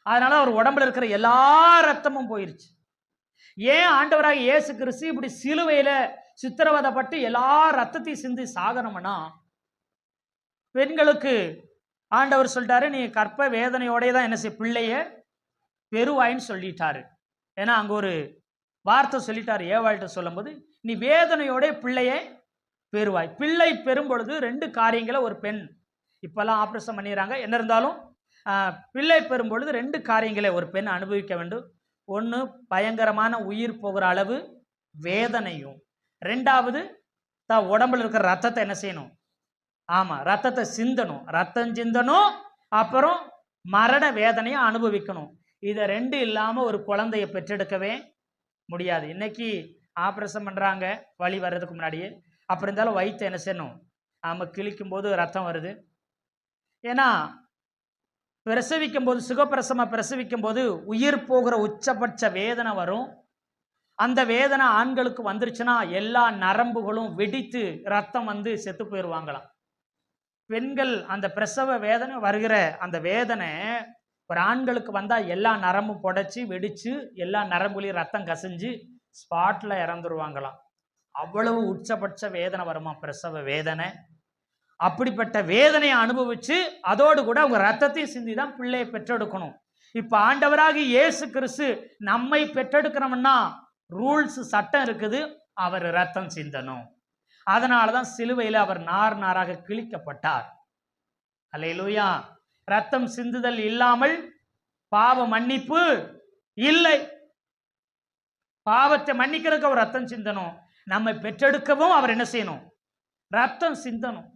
அதனால அவர் உடம்புல இருக்கிற எல்லா ரத்தமும் போயிருச்சு. ஏன் ஆண்டவராக இயேசு கிறிஸ்து இப்படி சிலுவையில சித்திரவதைப்பட்டு எல்லா ரத்தத்தையும் சிந்தி சாகணும்னா, பெண்களுக்கு ஆண்டவர் சொல்லிட்டாரு, நீ கற்ப வேதனையோட தான் என்ன செய்ய பிள்ளைய பெருவாயின்னு சொல்லிட்டாரு. ஏன்னா அங்க ஒரு வார்த்தை சொல்லிட்டாரு ஏவாள்கிட்ட சொல்லும்போது, நீ வேதனையோட பிள்ளைய பெருவாய். பிள்ளை பெறும் பொழுது 2 காரியங்களை ஒரு பெண், இப்பெல்லாம் ஆப்ரேஷன் பண்ணிடுறாங்க, என்ன இருந்தாலும் பிள்ளை பெறும் பொழுது 2 காரியங்களை ஒரு பெண் அனுபவிக்க வேண்டும். ஒன்று பயங்கரமான உயிர் போகிற அளவு வேதனையும், 2வது தான் உடம்புல இருக்கிற ரத்தத்தை என்ன செய்யணும், ஆமா ரத்தத்தை சிந்தணும், ரத்தம் சிந்தணும், அப்புறம் மரண வேதனையை அனுபவிக்கணும். இதை 2 இல்லாம ஒரு குழந்தைய பெற்றெடுக்கவே முடியாது. இன்னைக்கு ஆப்ரேஷன் பண்றாங்க வலி வர்றதுக்கு முன்னாடியே, அப்படி இருந்தாலும் வயிற்று என்ன செய்யணும், ஆமா கிழிக்கும் போது ரத்தம் வருது. ஏன்னா பிரசவிக்கும் போது, சுகப்பிரசவமா பிரசவிக்கும் போது உயிர் போகிற உச்சபட்ச வேதனை வரும். அந்த வேதனை ஆண்களுக்கு வந்துருச்சுன்னா எல்லா நரம்புகளும் வெடித்து ரத்தம் வந்து செத்து போயிடுவாங்களாம். பெண்கள் அந்த பிரசவ வேதனை வருகிற அந்த வேதனை ஒரு ஆண்களுக்கு வந்தா எல்லா நரம்பும் புடைச்சி வெடிச்சு எல்லா நரம்புலையும் ரத்தம் கசிஞ்சு ஸ்பாட்ல இறந்துருவாங்களாம். அவ்வளவு உச்சபட்ச வேதனை வருமா பிரசவ வேதனை. அப்படிப்பட்ட வேதனையை அனுபவிச்சு அதோடு கூட அவங்க ரத்தத்தையும் சிந்தி தான் பிள்ளையை பெற்றெடுக்கணும். இப்ப ஆண்டவராக இயேசு கிறிஸ்து நம்மை பெற்றெடுக்கணும்னா ரூல்ஸ் சட்டம் இருக்குது, அவர் ரத்தம் சிந்தணும். அதனாலதான் சிலுவையில் அவர் நார் நாராக கிழிக்கப்பட்டார். அல்லேலூயா. ரத்தம் சிந்துதல் இல்லாமல் பாவ மன்னிப்பு இல்லை. பாவத்தை மன்னிக்கிறதுக்கு அவர் ரத்தம் சிந்தணும். நம்மை பெற்றெடுக்கவும் அவர் என்ன செய்யணும், ரத்தம் சிந்தணும்.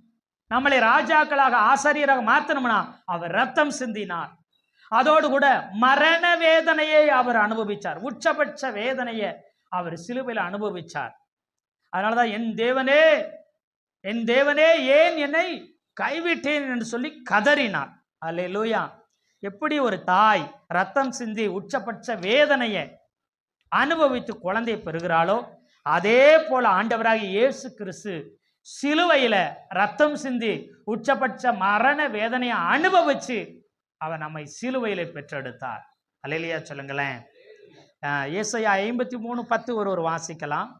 நம்மளை ராஜாக்களாக ஆசாரியராக மாற்றணும்னா அவர் ரத்தம் சிந்தினார். அதோடு கூட மரண வேதனையை அவர் அனுபவிச்சார். உச்சபட்ச வேதனையை அவர் சிலுவையில் அனுபவிச்சார். அதனாலதான் என் தேவனே என் தேவனே ஏன் என்னை கைவிட்டேன் என்று சொல்லி கதறினார். அல்லேலூயா. எப்படி ஒரு தாய் ரத்தம் சிந்தி உச்சபட்ச வேதனையை அனுபவித்து குழந்தையை பெறுகிறாளோ, அதே போல ஆண்டவராக இயேசு கிறிஸ்து சிலுவையில ரத்தம் சிந்தி உச்சபட்ச மரண வேதனையை அனுபவிச்சு அவர் நம்மை சிலுவையில பெற்றெடுத்தார். அல்லேலூயா சொல்லுங்களேன். ஏசாயா 53:10 ஒரு வாசிக்கலாம்.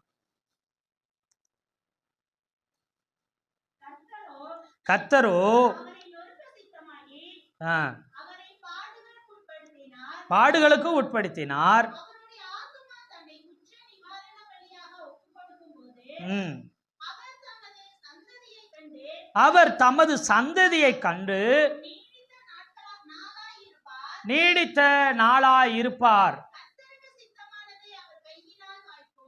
கர்த்தரோ பாடுகளுக்கு உட்படுத்தினார். அவர் தமது சந்ததியை கண்டு நீடித்த நாளாய் இருப்பார்.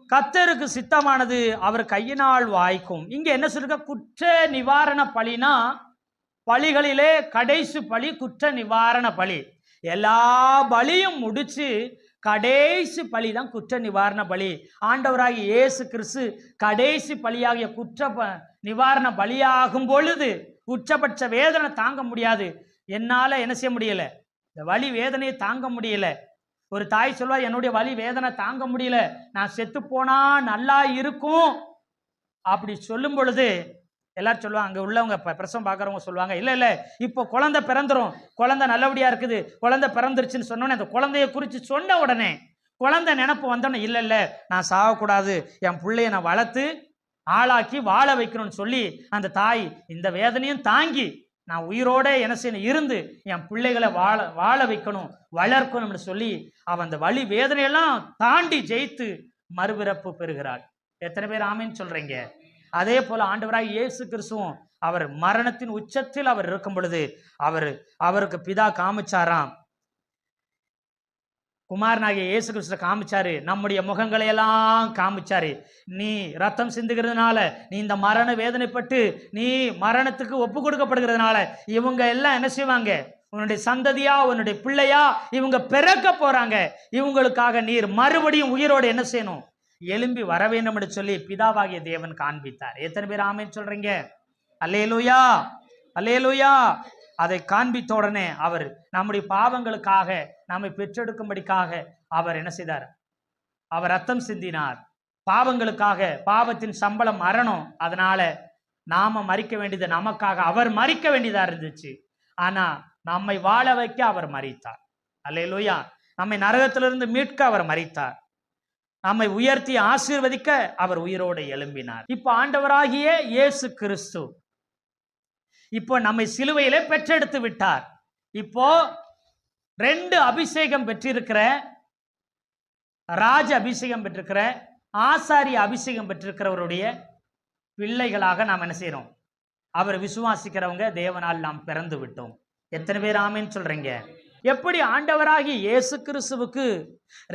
கர்த்தருக்கு சித்தமானது அவர் கையினால் வாய்க்கும். இங்க என்ன சொல்லுங்க, குற்ற நிவாரண பலினா பலிகளிலே கடைசி பலி குற்ற நிவாரண பலி. எல்லா பலியும் முடிச்சு கடைசி பலி தான் குற்ற நிவாரண பலி. ஆண்டவராகிய இயேசு கிறிஸ்து கடைசி பலியாகிய குற்ற நிவாரண பலியாகும் பொழுது உச்சபட்ச வேதனை தாங்க முடியாது. என்னால என்ன செய்ய முடியல, இந்த வலி வேதனையை தாங்க முடியல. ஒரு தாய் சொல்வா, என்னுடைய வலி வேதனை தாங்க முடியல, நான் செத்து போனா நல்லா இருக்கும். அப்படி சொல்லும் பொழுது எல்லாரும் சொல்லுவாங்க, அங்கே உள்ளவங்க பிரசவம் பார்க்குறவங்க சொல்லுவாங்க, இல்லை இல்லை இப்போ குழந்தை பிறந்துரும், குழந்தை நல்லபடியாக இருக்குது, குழந்தை பிறந்துருச்சுன்னு சொன்னோன்னே அந்த குழந்தைய குறித்து சொன்ன உடனே குழந்தை நினப்பு வந்தோடனே இல்லை இல்லை நான் சாகக்கூடாது, என் பிள்ளைய நான் வளர்த்து ஆளாக்கி வாழ வைக்கணும்னு சொல்லி அந்த தாய் இந்த வேதனையும் தாங்கி நான் உயிரோட என்ன செய்யணும் இருந்து என் பிள்ளைகளை வாழ வைக்கணும் வளர்க்கணும்னு சொல்லி அவன் அந்த வலி வேதனையெல்லாம் தாண்டி ஜெயித்து மறுபிறப்பு பெறுகிறாள். எத்தனை பேர் ஆமீன்னு சொல்றீங்க? அதே போல ஆண்டவராய் இயேசு கிறிஸ்துவும் அவர் மரணத்தின் உச்சத்தில் அவர் இருக்கும் பொழுது அவருக்கு பிதா காமிச்சாராம், குமாரனாகிய இயேசு கிறிஸ்து காமிச்சாரு, நம்முடைய முகங்களை எல்லாம் காமிச்சாரு. நீ ரத்தம் சிந்துகிறதுனால, நீ இந்த மரண வேதனைப்பட்டு நீ மரணத்துக்கு ஒப்பு கொடுக்கப்படுகிறதுனால இவங்க எல்லாம் என்ன செய்வாங்க, உன்னுடைய சந்ததியா உன்னுடைய பிள்ளையா இவங்க பிறக்க போறாங்க, இவங்களுக்காக நீர் மறுபடியும் உயிரோடு என்ன செய்யணும், எழும்பி வர வேண்டும் என்று சொல்லி பிதாவாகிய தேவன் காண்பித்தார். எத்தனை பேர் ஆமென் சொல்றீங்க? அல்லேலூயா, அல்லேலூயா. அதை காண்பித்த உடனே அவர் நம்முடைய பாவங்களுக்காக நம்மை பெற்றெடுக்கும்படிக்காக அவர் என்ன செய்தார்? அவர் ரத்தம் சிந்தினார். பாவங்களுக்காக, பாவத்தின் சம்பளம் மரணம். அதனால நாம மரிக்க வேண்டியது நமக்காக அவர் மரிக்க வேண்டியதா இருந்துச்சு. ஆனா நம்மை வாழ வைக்க அவர் மரித்தார். அல்லேலூயா. நம்மை நரகத்திலிருந்து மீட்க அவர் மரித்தார். நம்மை உயர்த்தி ஆசீர்வதிக்க அவர் உயிரோடு எழும்பினார். இப்ப ஆண்டவராகிய இயேசு கிறிஸ்து இப்போ நம்மை சிலுவையிலே பெற்றெடுத்து விட்டார். இப்போ 2 அபிஷேகம் பெற்றிருக்கிற, ராஜ அபிஷேகம் பெற்றிருக்கிற, ஆசாரிய அபிஷேகம் பெற்றிருக்கிறவருடைய பிள்ளைகளாக நாம் என்ன செய்யறோம்? அவர் விசுவாசிக்கிறவங்க தேவனால் நாம் பிறந்து விட்டோம். எத்தனை பேர் ஆமென் சொல்றீங்க? எப்படி ஆண்டவராகி இயேசு கிறிஸ்துவுக்கு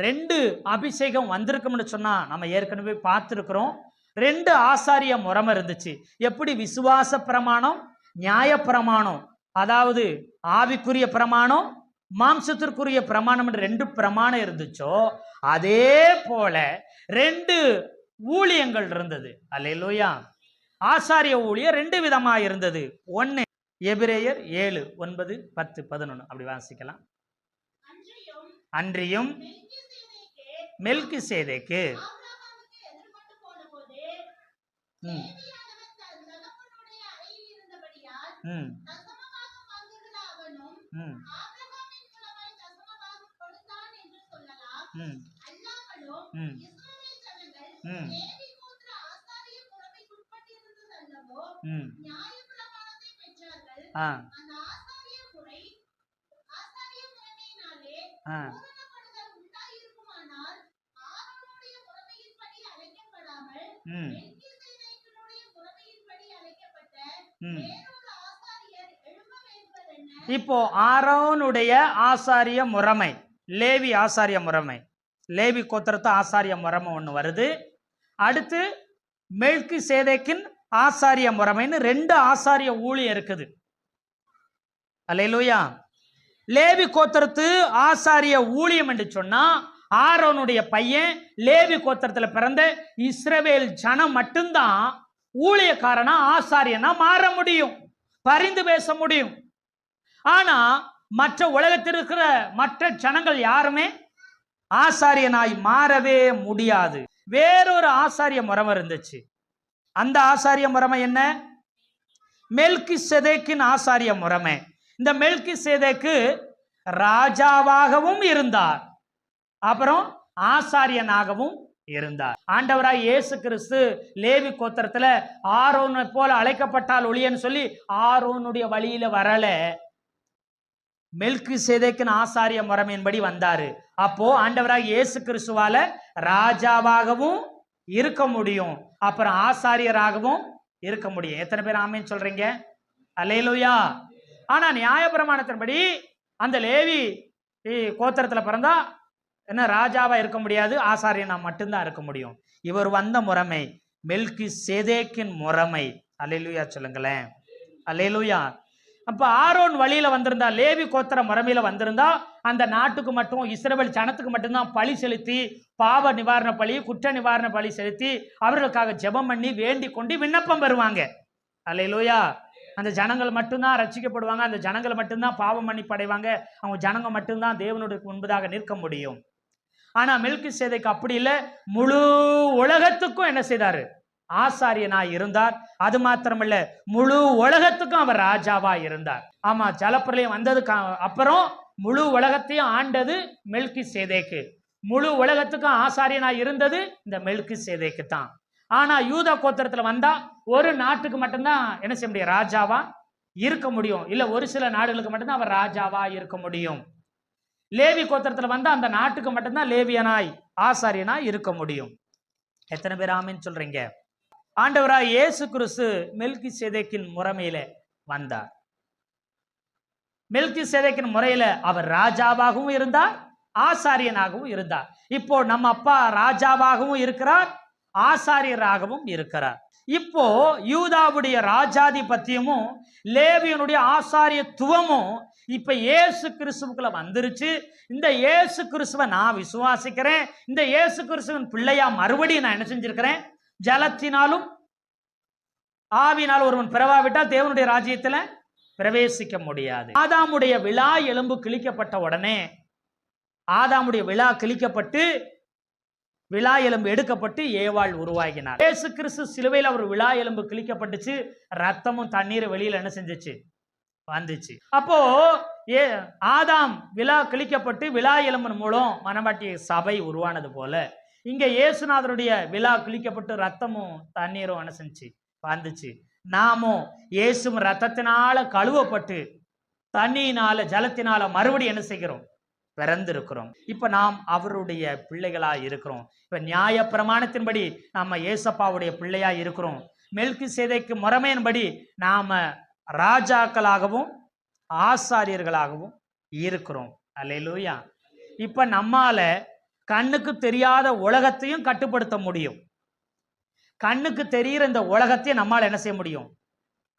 2 அபிஷேகம் வந்திருக்கும்னு சொன்னா நம்ம ஏற்கனவே பார்த்திருக்கிறோம். 2 ஆசாரிய முறை இருந்துச்சு. எப்படி விசுவாச பிரமாணம், நியாய பிரமாணம், அதாவது ஆவிக்குரிய பிரமாணம், மாம்சத்திற்குரிய பிரமாணம் என்று 2 பிரமாணம் இருந்துச்சோ, அதே போல 2 ஊழியங்கள் இருந்தது. அல்லேலூயா. ஆசாரிய ஊழியர் 2 விதமா இருந்தது. 1 எபிரேயர் 7, 9, 10, 11 அப்படி வாசிக்கலாம். அன்றியும் மெல்கிசேதேக்கு இப்போ ஆரோனுடைய ஆசாரிய முறைமை, லேவி ஆசாரிய முறைமை, லேவி கோத்திரத்து ஆசாரிய முறைமை ஒன்று வருது. அடுத்து மெல்கிசேதேக்கின் ஆசாரிய முறைமைன்னு 2 ஆசாரிய ஊழியம் இருக்குது. அல்லேலூயா. லேவி கோத்திரத்து ஆசாரிய ஊழியம் என்று சொன்னா ஆரோனுடைய பையன் லேவி கோத்திரத்தில் பிறந்த இஸ்ரவேல் ஜனம் மட்டும்தான் ஊழியக்காரனா ஆசாரியனா மாற முடியும், பரிந்து பேச முடியும். ஆனா மற்ற உலகத்தில் இருக்கிற மற்ற ஜனங்கள் யாருமே ஆசாரியனாய் மாறவே முடியாது. வேறொரு ஆசாரிய முறை இருந்துச்சு. அந்த ஆசாரிய முறைமை என்ன? மெல்கிசேதேக்கின் ஆசாரிய முறைமை. இந்த மெல்கிசேதேக்கு ராஜாவாகவும் இருந்தார், அப்புறம் ஆசாரியனாகவும் இருந்தார். ஆண்டவராய் இயேசு கிறிஸ்து லேவி கோத்திரத்துல ஆரோனை போல அழைக்கப்பட்டால் ஒளியன்னு சொல்லி ஆரோனுடைய வழியில வரல, மெல்கிசேதேக்கின் ஆசாரிய முறைமையின்படி வந்தாரு. அப்போ ஆண்டவராய் இயேசு கிறிஸ்துவால ராஜாவாகவும் இருக்க முடியும், அப்புறம் ஆசாரியராகவும் இருக்க முடியும். எத்தனை பேர் ஆமென் சொல்றீங்க? அல்லேலூயா. ஆனா நியாயப்பிரமாணத்தின்படி அந்த லேவி கோத்திரத்துல பிறந்தா என்ன ராஜாவா இருக்க முடியாது, ஆசாரியனா மட்டும்தான் இருக்க முடியும். இவர் வந்த முறைமை மெல்கிசேதேக்கின் முறைமை. அல்லேலூயா சொல்லுங்களேன். அல்லேலூயா. அப்ப ஆரோன் வழியில வந்திருந்தா, லேவி கோத்திர முறைமையில வந்திருந்தா அந்த நாட்டுக்கு மட்டும், இஸ்ரவேல் ஜனத்துக்கு மட்டும்தான் பலி செலுத்தி, பாவ நிவாரண பலி, குற்ற நிவாரண பலி செலுத்தி அவர்களுக்காக ஜெபம் பண்ணி வேண்டி கொண்டு விண்ணப்பம் பெறுவாங்க. அல்லேலூயா. அந்த ஜனங்கள் மட்டும்தான் ரட்சிக்கப்படுவாங்க, அந்த ஜனங்கள் மட்டும்தான் பாவம் மன்னிப்பு அடைவாங்க, அவங்க ஜனங்க மட்டும்தான் தேவனுடைய முன்பதாக நிற்க முடியும். ஆனா மெல்கிசேதேக்கு அப்படி இல்லை, முழு உலகத்துக்கும் என்ன செய்தாரு? ஆசாரியனாய் இருந்தார். அது மாத்திரமல்ல, முழு உலகத்துக்கும் அவர் ராஜாவா இருந்தார். ஆமா, ஜலப்பிரளயம் வந்ததுக்கு அப்புறம் முழு உலகத்தையும் ஆண்டது மெல்கிசேதேக்கு. முழு உலகத்துக்கும் ஆசாரியனாய் இருந்தது இந்த மெல்கிசேதேக்கு தான். ஆனா யூதா கோத்திரத்துல வந்தா ஒரு நாட்டுக்கு மட்டும்தான் என்ன செய்ய முடியும்? ராஜாவா இருக்க முடியும். இல்ல ஒரு சில நாடுகளுக்கு மட்டும்தான் அவர் ராஜாவா இருக்க முடியும். லேவி கோத்திரத்துல வந்தா அந்த நாட்டுக்கு மட்டும்தான் லேவியனாய் ஆசாரியனாய் இருக்க முடியும். எத்தனை பேர் ஆமென் சொல்றீங்க? ஆண்டவராய் இயேசு கிறிஸ்து மெல்கிசேதேக்கின் முறைமையில வந்தார். மெல்கிசேதேக்கின் முறையில அவர் ராஜாவாகவும் இருந்தார், ஆசாரியனாகவும் இருந்தார். இப்போ நம்ம அப்பா ராஜாவாகவும் இருக்கிறார், ஆசாரியராகவும் இருக்கிறார். இப்போ யூதாவுடைய ராஜாதிபத்தியமும் லேவியனுடைய ஆசாரியத்துவமும் இப்ப இயேசு கிறிஸ்துவுக்குள்ள வந்துருச்சு. இந்த இயேசு கிறிஸ்துவை நான் விசுவாசிக்கிறேன். இந்த இயேசு கிறிஸ்துவின் பிள்ளையா மறுபடியும் நான் என்ன செஞ்சிருக்கிறேன்? ஜலத்தினாலும் ஆவினால் ஒருவன் பிறவாவிட்டால் தேவனுடைய ராஜ்யத்துல பிரவேசிக்க முடியாது. ஆதாமுடைய விழா எலும்பு கிழிக்கப்பட்ட உடனே, ஆதாமுடைய விழா கிழிக்கப்பட்டு விழா எலும்பு எடுக்கப்பட்டு ஏவாள் உருவாகினார். இயேசு கிறிஸ்து சிலுவையில் அவர் விழா எலும்பு கிழிக்கப்பட்டுச்சு, ரத்தமும் தண்ணீர் வெளியில என்ன செஞ்சிச்சு? வந்துச்சு. அப்போ ஆதாம் விழா கிழிக்கப்பட்டு விழா எலும்பின் மூலம் மனவாட்டிய சபை உருவானது போல இங்க இயேசுநாதருடைய விழா கிழிக்கப்பட்டு ரத்தமும் தண்ணீரும் என்ன செஞ்சு வந்துச்சு. நாமும் இயேசும் ரத்தத்தினால கழுவப்பட்டு தண்ணியினால ஜலத்தினால மறுபடியும் என்ன செய்கிறோம்? பிறந்திருக்கிறோம். இப்ப நாம் அவருடைய பிள்ளைகளா இருக்கிறோம். இப்ப நியாய பிரமாணத்தின்படி நாம ஏசப்பாவுடைய பிள்ளையா இருக்கிறோம். மெல்கிசேதேக்கு முறைமையின்படி நாம ராஜாக்களாகவும் ஆசாரியர்களாகவும் இருக்கிறோம். அல்லேலூயா. இப்ப நம்மால கண்ணுக்கு தெரியாத உலகத்தையும் கட்டுப்படுத்த முடியும். கண்ணுக்கு தெரிகிற இந்த உலகத்தையும் நம்மால் என்ன செய்ய முடியும்?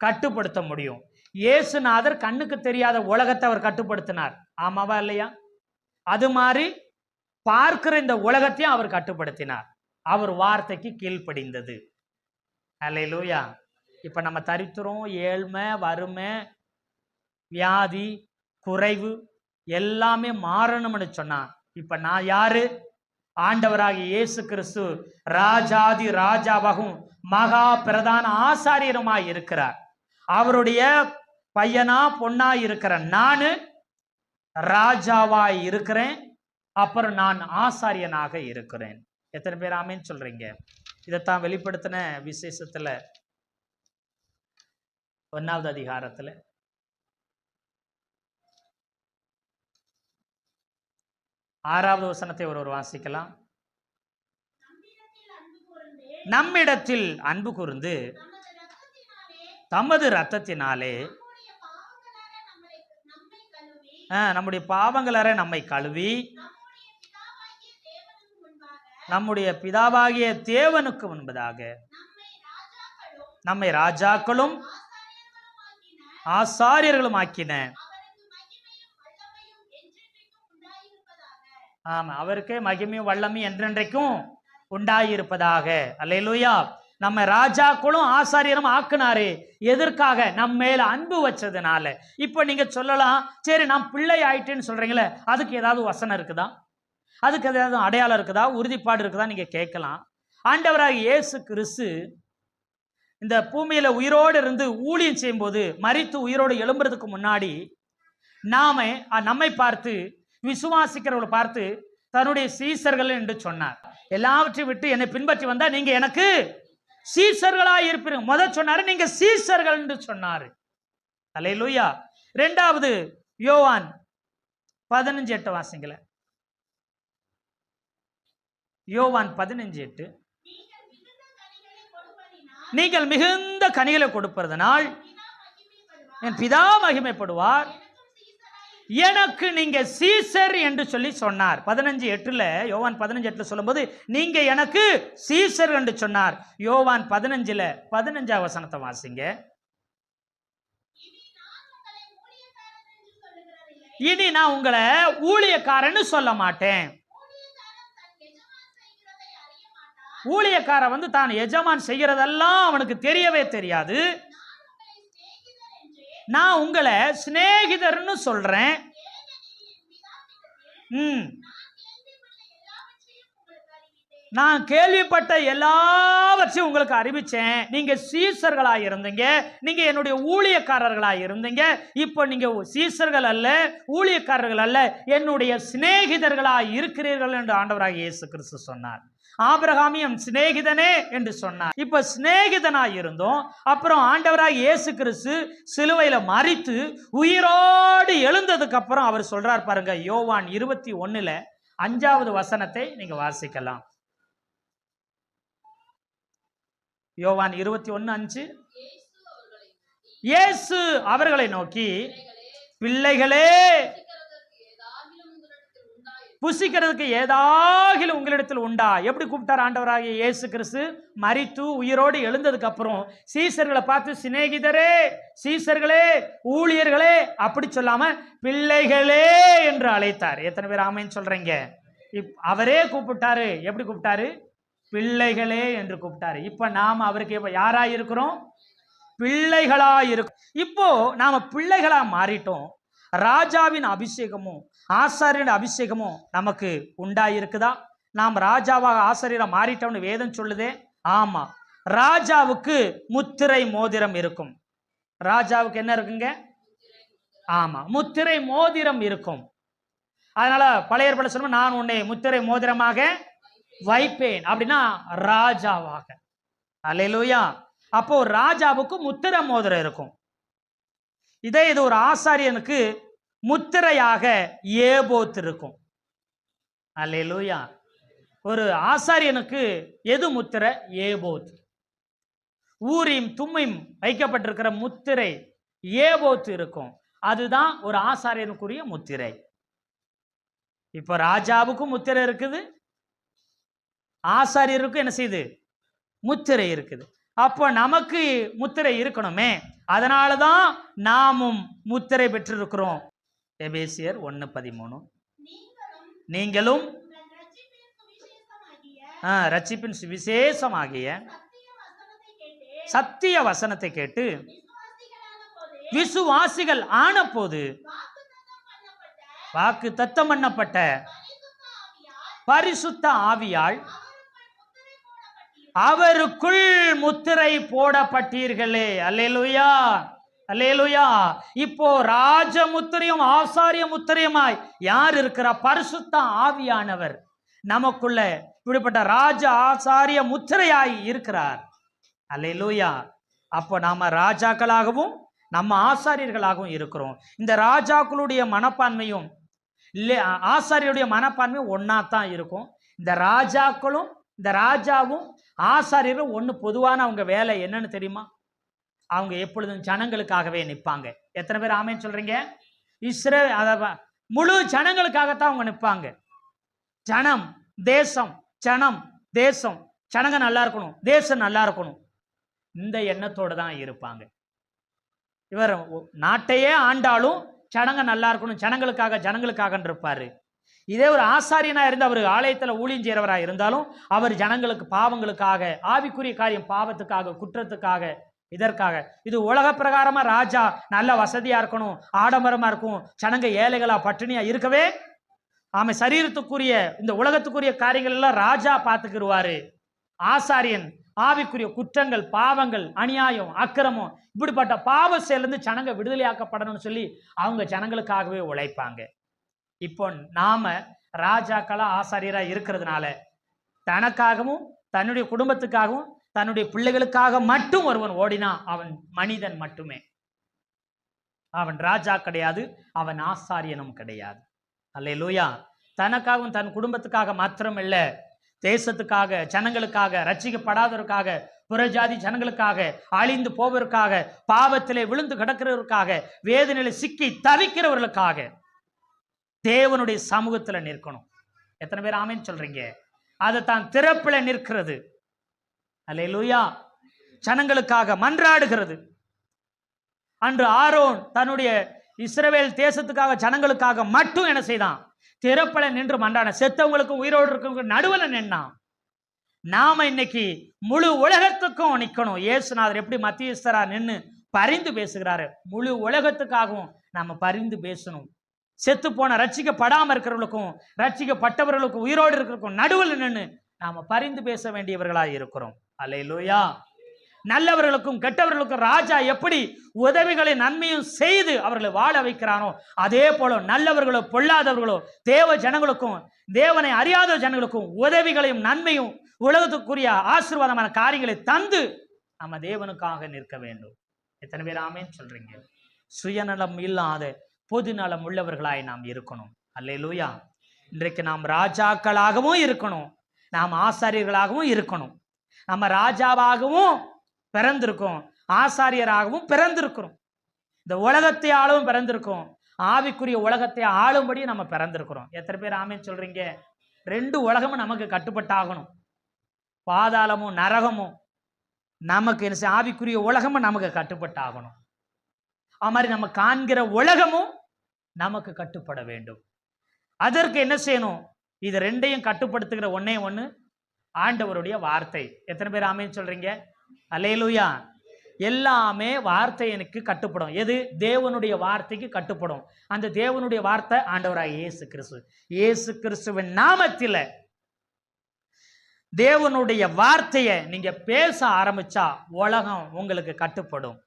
கட்டுப்படுத்த முடியும். இயேசுநாதர் கண்ணுக்கு தெரியாத உலகத்தை அவர் கட்டுப்படுத்தினார். ஆமாவா இல்லையா? அது மாதிரி பார்க்கிற இந்த உலகத்தையும் அவர் கட்டுப்படுத்தினார். அவர் வார்த்தைக்கு கீழ்ப்படிந்தது. அல்லேலூயா. இப்ப நம்ம தரித்திரம், ஏழ்மை, வறுமை, வியாதி, குறைவு எல்லாமே மாறணும்னு சொன்னா இப்ப நான் யாரு? ஆண்டவராகிய இயேசு கிறிஸ்து ராஜாதி ராஜாவாகவும் மகா பிரதான ஆசாரியருமாய் இருக்கிறார். அவருடைய பையனா பொண்ணா இருக்கிற நானு ராஜாவாய் இருக்கிறேன். அப்புறம் நான் ஆசாரியனாக இருக்கிறேன். எத்தனை பேர் ஆமேன்னு சொல்றீங்க? இதைத்தான் வெளிப்படுத்தின விசேஷத்துல 1வது அதிகாரத்துல 6வது வசனத்தை ஒருவர் வாசிக்கலாம். நம்மிடத்தில் அன்பு கூர்ந்து தமது இரத்தத்தினாலே நம்முடைய பாவங்களற நம்மை கழுவி நம்முடைய பிதாவாகிய தேவனுக்கு முன்பதாக நம்மை ராஜாக்களும் ஆசாரியர்களும் ஆக்கின. ஆமா, அவருக்கே மகிமையும் வல்லமையும் என்றென்றைக்கும் உண்டாயிருப்பதாக. அல்லேலூயா. நம்ம ராஜாக்களும் ஆசாரியரும் ஆக்குனாரு. எதற்காக? நம்ம மேல அன்பு வச்சதுனால. இப்ப நீங்க சொல்லலாம், சரி நான் பிள்ளை ஆயிட்டேன்னு சொல்றீங்களே, அதுக்கு ஏதாவது வசனம் இருக்குதா? அதுக்கு ஏதாவது அடையாளம் இருக்குதா? உறுதிப்பாடு இருக்குதா? நீங்க கேட்கலாம். ஆண்டவராக இயேசு கிறிஸ்து இந்த பூமியில உயிரோடு இருந்து ஊழியம் செய்யும் போது, மரித்து உயிரோடு எழும்புறதுக்கு முன்னாடி நம்மை பார்த்து, விசுவாசிக்கிறவர்களை பார்த்து தன்னுடைய சீசர்கள் என்று சொன்னார். எல்லாவற்றையும் விட்டு என்னை பின்பற்றி வந்தா நீங்க எனக்கு சீசர்களாய் இருப்பீங்க. முதல் சொன்னாரு நீங்க சீசர்கள் என்று சொன்னாரு. அல்லேலூயா. 2வது யோவான் 15:8 வாசிங்கள. யோவான் 15:8 நீங்கள் மிகுந்த கனிகளை கொடுப்பதனால் என் பிதா மகிமைப்படுவார், எனக்கு நீங்க சீசர் என்று சொல்லி சொன்னார். 15:8 யோவான் 15:8 சொல்லும்போது நீங்க எனக்கு சீசர் என்று சொன்னார். யோவான் 15:15 வசனத்தை வாசிங்க. இனி நான் உங்களை ஊழியக்காரன்னு சொல்ல மாட்டேன். ஊழியக்காரன் தான் எஜமான் செய்கிறதெல்லாம் அவனுக்கு தெரியவே தெரியாது. நான் உங்களை சிநேகிதர்னு சொல்றேன். நான் கேள்விப்பட்ட எல்லாவற்றையும் உங்களுக்கு அறிவிச்சேன். நீங்க சீசர்களாக இருந்தீங்க, நீங்க என்னுடைய ஊழியக்காரர்களாக இருந்தீங்க. இப்போ நீங்க சீசர்கள் அல்ல, ஊழியக்காரர்கள் அல்ல, என்னுடைய சிநேகிதர்களாக இருக்கிறீர்கள் என்று ஆண்டவராக இயேசு கிறிஸ்து சொன்னார். ஆபிரகாமியம் சிநேகிதனே என்று சொன்னார். இப்ப சிநேகிதனாய் இருந்தோம். அப்புறம் ஆண்டவராக இயேசு கிறிஸ்து சிலுவையில மரித்து உயிரோடு எழுந்ததுக்கு அப்புறம் அவர் சொல்றார் பாருங்க. யோவான் 21 5வது வசனத்தை நீங்க வாசிக்கலாம். யோவான் 21:5 இயேசு அவர்களை நோக்கி, பிள்ளைகளே புசிக்கிறதுக்கு ஏதாகிலும் உங்களிடத்தில் உண்டா? எப்படி கூப்பிட்டார் ஆண்டவராகிய இயேசு கிறிஸ்து? மரித்து உயிரோடு எழுந்ததுக்கு அப்புறம் சீசர்களை பார்த்து சிநேகிதரே, சீசர்களே, ஊழியர்களே அப்படி சொல்லாம பிள்ளைகளே என்று அழைத்தார். எத்தனை பேர் ஆமைன்னு சொல்றீங்க? அவரே கூப்பிட்டாரு. எப்படி கூப்பிட்டாரு? பிள்ளைகளே என்று கூப்பிட்டாரு. இப்ப நாம அவருக்கு யாரா இருக்கிறோம்? பிள்ளைகளா இருக்கும். இப்போ நாம பிள்ளைகளா மாறிட்டோம். ராஜாவின் அபிஷேகமும் ஆசாரியன் அபிஷேகமும் நமக்கு உண்டாயிருக்குதா? நாம் ராஜாவாக ஆசாரியரா மாறிட்டோம்னு வேதம் சொல்லுதே. ஆமா, ராஜாவுக்கு முத்திரை மோதிரம் இருக்கும். ராஜாவுக்கு என்ன இருக்குங்க? ஆமா, முத்திரை மோதிரம் இருக்கும். அதனால பழைய ஏற்பாடுல சொல்லுவோம், நான் உன்னை முத்திரை மோதிரமாக வைப்பேன் அப்படின்னா ராஜாவாக. அல்லேலூயா. அப்போ ராஜாவுக்கு முத்திரை மோதிரம் இருக்கும். இது ஒரு ஆசாரியனுக்கு முத்திரையாக ஏபோத் இருக்கும். அல்லேலூயா. ஒரு ஆசாரியனுக்கு எது முத்திரை? ஏபோத். ஊரீம் தும்மீம் வைக்கப்பட்டிருக்கிற முத்திரை ஏபோத் இருக்கும். அதுதான் ஒரு ஆசாரியனுக்குரிய முத்திரை. இப்ப ராஜாவுக்கும் முத்திரை இருக்குது, ஆசாரியருக்கும் என்ன செய்யுது? முத்திரை இருக்குது. அப்போ நமக்கு முத்திரை இருக்கணுமே, அதனாலதான் நாமும் முத்திரை பெற்றிருக்கிறோம். எபேசியர் 1:13 நீங்களும் ரட்சிப்பின் விசேஷமாகிய சத்திய வசனத்தை கேட்டு விசுவாசிகள் ஆன போது வாக்கு தத்தம் பண்ணப்பட்ட பரிசுத்த ஆவியால் அவருக்குள் முத்திரை போடப்பட்டீர்களே. அல்லேலூயா, அல்லேலூயா. இப்போ ராஜ முத்திரையும் ஆசாரிய முத்திரையுமாய் யார் இருக்கிறா? பரிசுத்த ஆவியானவர் நமக்குள்ள இப்படிப்பட்ட ராஜ ஆசாரிய முத்திரையாய் இருக்கிறார். அல்லேலூயா. அப்போ நாம ராஜாக்களாகவும் நம்ம ஆசாரியர்களாகவும் இருக்கிறோம். இந்த ராஜாக்களுடைய மனப்பான்மையும் ஆசாரியருடைய மனப்பான்மையும் ஒன்னா தான் இருக்கும். இந்த ராஜாக்களும் இந்த ராஜாவும் ஆசாரியரும் ஒன்று பொதுவான அவங்க வேலை என்னன்னு தெரியுமா? அவங்க எப்பொழுதும் ஜனங்களுக்காகவே நிற்பாங்க. எத்தனை பேர் ஆமேன்னு சொல்றீங்க? முழு ஜனங்களுக்காகத்தான் அவங்க நிற்பாங்க. ஜனம் தேசம், ஜனம் தேசம், ஜனங்க நல்லா இருக்கணும், தேசம் நல்லா இருக்கணும், இந்த எண்ணத்தோடு தான் இருப்பாங்க. இவர் நாட்டையே ஆண்டாலும் ஜனங்க நல்லா இருக்கணும், ஜனங்களுக்காக இருப்பாரு. இதே ஒரு ஆசாரியனா இருந்து அவர் ஆலயத்துல ஊழியம் செய்யறவராக இருந்தாலும் அவர் ஜனங்களுக்கு பாவங்களுக்காக, ஆவிக்குரிய காரியம் பாவத்துக்காக, குற்றத்துக்காக, இதற்காக. இது உலக பிரகாரமா ராஜா நல்ல வசதியா இருக்கணும், ஆடம்பரமா இருக்கும், ஜனங்க ஏழைகளா பட்டினியா இருக்கவே ஆமை சரீரத்துக்குரிய இந்த உலகத்துக்குரிய காரியங்கள் எல்லாம் ராஜா பார்த்துக்கிடுவாரு. ஆசாரியன் ஆவிக்குரிய குற்றங்கள், பாவங்கள், அநியாயம், அக்கிரமம், இப்படிப்பட்ட பாவ செயலிருந்து ஜனங்க விடுதலையாக்கப்படணும்னு சொல்லி அவங்க ஜனங்களுக்காகவே உழைப்பாங்க. இப்போ நாம ராஜாக்களா ஆசாரியரா இருக்கிறதுனால தனக்காகவும் தன்னுடைய குடும்பத்துக்காகவும் தன்னுடைய பிள்ளைகளுக்காக மட்டும் ஒருவன் ஓடினா அவன் மனிதன் மட்டுமே. அவன் ராஜா கிடையாது, அவன் ஆசாரியனும் கிடையாது. அல்லேலூயா. தனக்காகவும் தன் குடும்பத்துக்காக மாத்திரம் இல்ல, தேசத்துக்காக, ஜனங்களுக்காக, ரட்சிக்கப்படாதவருக்காக, புறஜாதி ஜனங்களுக்காக, அழிந்து போவதற்காக, பாவத்திலே விழுந்து கிடக்கிறவருக்காக, வேதனையில சிக்கி தவிக்கிறவர்களுக்காக தேவனுடைய சமூகத்துல நிற்கணும். எத்தனை பேர் ஆமேன்னு சொல்றீங்க? அதை தான் திறப்பில நிற்கிறது. அல்லேலூயா. ஜனங்களுக்காக மன்றாடுகிறது. அன்று ஆரோன் தன்னுடைய இஸ்ரவேல் தேசத்துக்காக ஜனங்களுக்காக மட்டும் என்ன செய்தான்? திறப்பில நின்று மன்றாட. செத்தவங்களுக்கும் உயிரோடு இருக்கவங்க நடுவில் நின்னான். நாம இன்னைக்கு முழு உலகத்துக்கும் நிற்கணும். இயேசுநாதர் எப்படி மத்தியஸ்தரா நின்று பரிந்து பேசுகிறாரு, முழு உலகத்துக்காகவும் நாம பரிந்து பேசணும். செத்து போன ரட்சிக்கப்படாம இருக்கிறவர்களுக்கும் ரட்சிக்கப்பட்டவர்களுக்கும் உயிரோடு இருக்கிறவங்களுக்கும் நடுவில் நின்று நாம பரிந்து பேச வேண்டியவர்களாக இருக்கிறோம். அல்லேலூயா. நல்லவர்களுக்கும் கெட்டவர்களுக்கும் ராஜா எப்படி உதவிகளை நன்மையும் செய்து அவர்களை வாழ வைக்கிறானோ அதே போல நல்லவர்களோ பொல்லாதவர்களோ தேவ ஜனங்களுக்கும் தேவனை அறியாத ஜனங்களுக்கும் உதவிகளையும் நன்மையும் உலகத்துக்குரிய ஆசீர்வாதமான காரியங்களை தந்து நம்ம தேவனுக்காக நிற்க வேண்டும். எத்தனை பேர் ஆமேன்னு சொல்றீங்க? சுயநலம் இல்லாத பொது நலம் உள்ளவர்களாய் நாம் இருக்கணும். அல்லேலூயா. இன்றைக்கு நாம் ராஜாக்களாகவும் இருக்கணும், நாம் ஆசாரியர்களாகவும் இருக்கணும். நம்ம ராஜாவாகவும் பிறந்திருக்கோம், ஆசாரியராகவும் பிறந்திருக்கிறோம், இந்த உலகத்தை ஆளவும் பிறந்திருக்கோம், ஆவிக்குரிய உலகத்தை ஆளும்படி நம்ம பிறந்திருக்கிறோம். எத்தனை பேர் ஆமென் சொல்றீங்க? 2 உலகமும் நமக்கு கட்டுப்பட்டாகணும். பாதாளமும் நரகமும் நமக்கு என்ன செய்ய? ஆவிக்குரிய உலகமும் நமக்கு கட்டுப்பட்டாகணும். அது மாதிரி நம்ம காண்கிற உலகமும் நமக்கு கட்டுப்பட வேண்டும். அதற்கு என்ன செய்யணும்? இது 2ஐயும் கட்டுப்படுத்துகிற ஒன்னே ஒன்று ஆண்டவருடைய வார்த்தை. எத்தனை பேர் ஆமென் சொல்றீங்க? அல்லேலூயா. எல்லாமே வார்த்தை எனக்கு கட்டுப்படும். எது? தேவனுடைய வார்த்தைக்கு கட்டுப்படும். அந்த தேவனுடைய வார்த்தை ஆண்டவராக இயேசு கிறிஸ்து. இயேசு கிறிஸ்துவின் நாமத்தில் தேவனுடைய வார்த்தையை நீங்க பேச ஆரம்பிச்சா உலகம் உங்களுக்கு கட்டுப்படும்.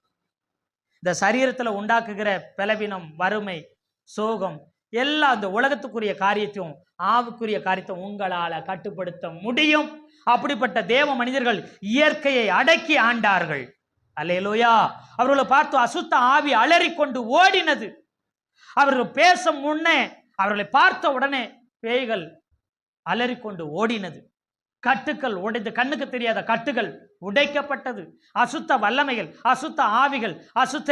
இந்த சரீரத்தில் உண்டாக்குகிற பலவீனம், வறுமை, சோகம் எல்லாம் அந்த உலகத்துக்குரிய காரியத்தையும் ஆவுக்குரிய காரியத்தை உங்களால கட்டுப்படுத்த முடியும். அப்படிப்பட்ட தேவ மனிதர்கள் இயற்கையை அடக்கி ஆண்டார்கள். அல்லேலூயா. அவர்களை பார்த்து அசுத்த ஆவி அலறிக்கொண்டு ஓடினது. அவர்கள் பேச முன்னே அவர்களை பார்த்த உடனே பேய்கள் அலறிக்கொண்டு ஓடினது. கட்டுக்கள் உடைந்து, கண்ணுக்கு தெரியாத கட்டுகள் உடைக்கப்பட்டது. அசுத்த வல்லமைகள், அசுத்த ஆவிகள், அசுத்த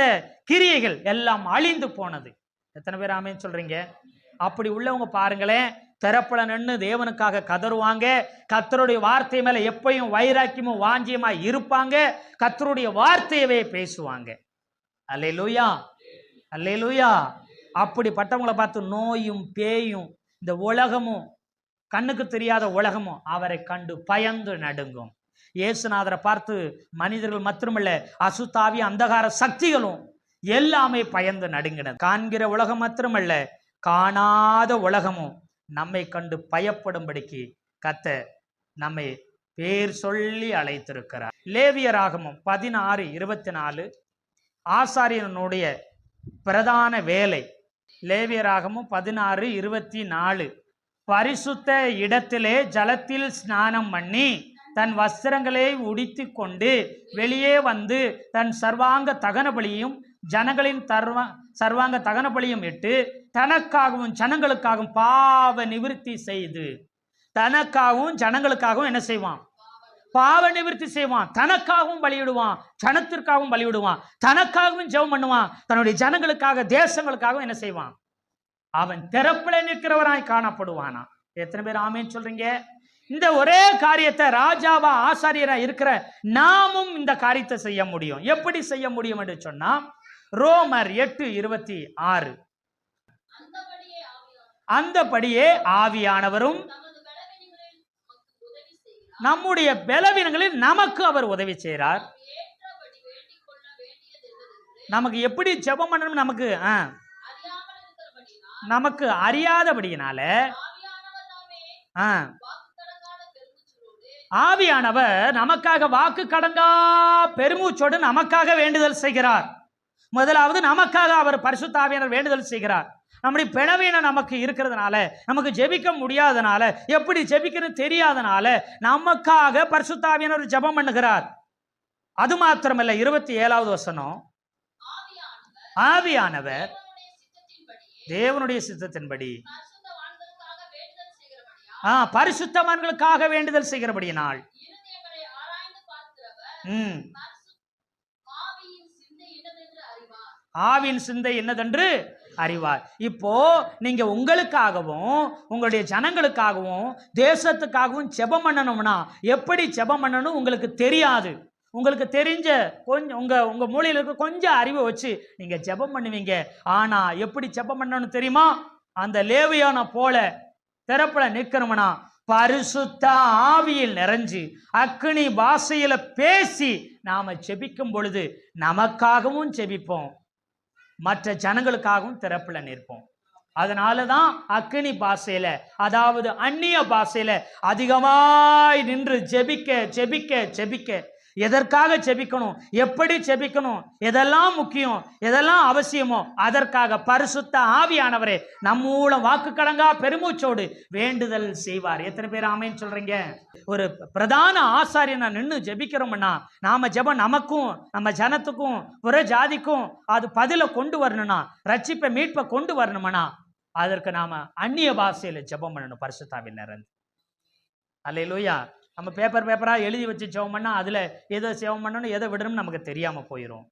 கிரியைகள் எல்லாம் அழிந்து போனது. எத்தனை பேர் ஆமென் சொல்றீங்க? அப்படி உள்ளவங்க பாருங்களேன், திறப்புல நின்று தேவனுக்காக கதறுவாங்க. கர்த்தருடைய வார்த்தை மேல எப்பயும் வைராக்கியமும் வாஞ்சியமா இருப்பாங்க. கர்த்தருடைய வார்த்தையவே பேசுவாங்க. அல்லேலூயா, அல்லேலூயா. அப்படிப்பட்டவங்களை பார்த்து நோயும் பேயும் இந்த உலகமும், கண்ணுக்கு தெரியாத உலகமும் அவரை கண்டு பயந்து நடுங்கும். இயேசுநாதரை பார்த்து மனிதர்கள் மட்டுமல்ல, அசுத்தாவி அந்தகார சக்திகளும் எல்லாமே பயந்து நடுங்கினது. காண்கிற உலகம் மட்டுமல்ல, காணாத உலகமும் நம்மை கண்டு பயப்படும்படிக்கு கர்த்தர் நம்மை பேர் சொல்லி அழைத்திருக்கிறார். லேவியராகமம் 16:24 ஆசாரியனுடைய பிரதான வேலை. லேவியராகமம் 16:24 பரிசுத்த இடத்திலே ஜலத்தில் ஸ்நானம் பண்ணி தன் வஸ்திரங்களை உடித்து கொண்டு வெளியே வந்து தன் சர்வாங்க தகன பலியும் ஜனங்களின் சர்வாங்க தகன பலியும் இட்டு தனக்காகவும் ஜனங்களுக்காகவும் பாவ நிவிருத்தி செய்து, தனக்காகவும் ஜனங்களுக்காகவும் என்ன செய்வான்? பாவ நிவிருத்தி செய்வான். தனக்காகவும் பலியிடுவான், ஜனத்திற்காகவும் பலியிடுவான், தனக்காகவும் ஜெபம் பண்ணுவான், தன்னுடைய ஜனங்களுக்காக தேசங்களுக்காகவும் என்ன செய்வான்? அவன் திறப்பில நிற்கிறவராய் காணப்படுவானா? எத்தனை பேர் ஆமென் சொல்றீங்க? இந்த ஒரே காரியத்தை ராஜாவா ஆசாரியரா இருக்கிற நாமும் இந்த காரியத்தை செய்ய முடியும். எப்படி செய்ய முடியும் என்று சொன்னா, ரோமர் 8:26 அந்தபடியே ஆவியானவரும் நம்முடைய பலவீனங்களில் நமக்கு அவர் உதவி செய்கிறார். நமக்கு எப்படி ஜெபம் பண்ணணும் நமக்கு அறியாதபடியினால ஆவியானவர் நமக்காக வாக்கு கடங்கா பெருமூச்சோடு நமக்காக வேண்டுதல் செய்கிறார். முதலாவது நமக்காக அவர் பரிசுத்த ஆவியானவர் வேண்டுதல் செய்கிறார். நம்முடைய பலவீனம் நமக்கு இருக்கிறதுனால, நமக்கு ஜெபிக்க முடியாதனால, எப்படி ஜெபிக்கணும் தெரியாதனால நமக்காக பரிசுத்த ஆவியானவர் ஜெபம் பண்ணுகிறார். அது மாத்திரமல்ல, 27வது வசனம், ஆவியானவர் தேவனுடைய சித்தத்தின்படி பரிசுத்தவான்களுக்காக வேண்டுதல் செய்கிறபடியினால் ஆவியின் சிந்தை என்னதென்று அறிவார். இப்போ நீங்க உங்களுக்காகவும் உங்களுடைய ஜனங்களுக்காகவும் தேசத்துக்காகவும் ஜெபம் பண்ணணும்னா எப்படி ஜெபம் பண்ணணும் உங்களுக்கு தெரியாது. உங்களுக்கு தெரிஞ்ச கொஞ்சம் உங்க மூளையில இருக்க கொஞ்சம் அறிவை வச்சு நீங்க ஜெபம் பண்ணுவீங்க. ஆனா எப்படி ஜெபம் பண்ணணும் தெரியுமா? அந்த லேவியான போல திறப்புல நிற்கணும்னா பரிசுத்த ஆவியில் நிறைஞ்சு அக்கினி பாஷையில பேசி நாம ஜெபிக்கும் பொழுது நமக்காகவும் ஜெபிப்போம், மற்ற ஜனங்களுக்காகவும் திறப்புல நிற்போம். அதனாலதான் அக்கினி பாஷையில, அதாவது அந்நிய பாஷையில அதிகமாய் நின்று ஜெபிக்க ஜெபிக்க ஜெபிக்க. எதற்காக ஜெபிக்கணும், எப்படி ஜெபிக்கணும், எதெல்லாம் முக்கியம், எதெல்லாம் அவசியமோ அதற்காக பரிசுத்த ஆவியானவரே நம் மூலம் வாக்கு கடங்கா பெருமூச்சோடு வேண்டுதல் செய்வார். எத்தனை பேர் ஆமென் சொல்றீங்க? ஒரு பிரதான ஆசாரியனா நின்று ஜெபிக்கிறோம்னா நாம ஜெபம் நமக்கும் நம்ம ஜனத்துக்கும் புற ஜாதிக்கும் அது பதில கொண்டு வரணும்னா, ரட்சிப்பை மீட்பை கொண்டு வரணும்னா அதற்கு நாம அந்நிய பாஷையில ஜெபம் பண்ணணும். பரிசுத்தாவின் நிறைந்து. அல்லேலூயா. நம்ம பேப்பரா எழுதி வச்சு ஜெபம் பண்ணா அதுல எதை ஜெபம் பண்ணணும் எதை விடணும்னு நமக்கு தெரியாம போயிடும்.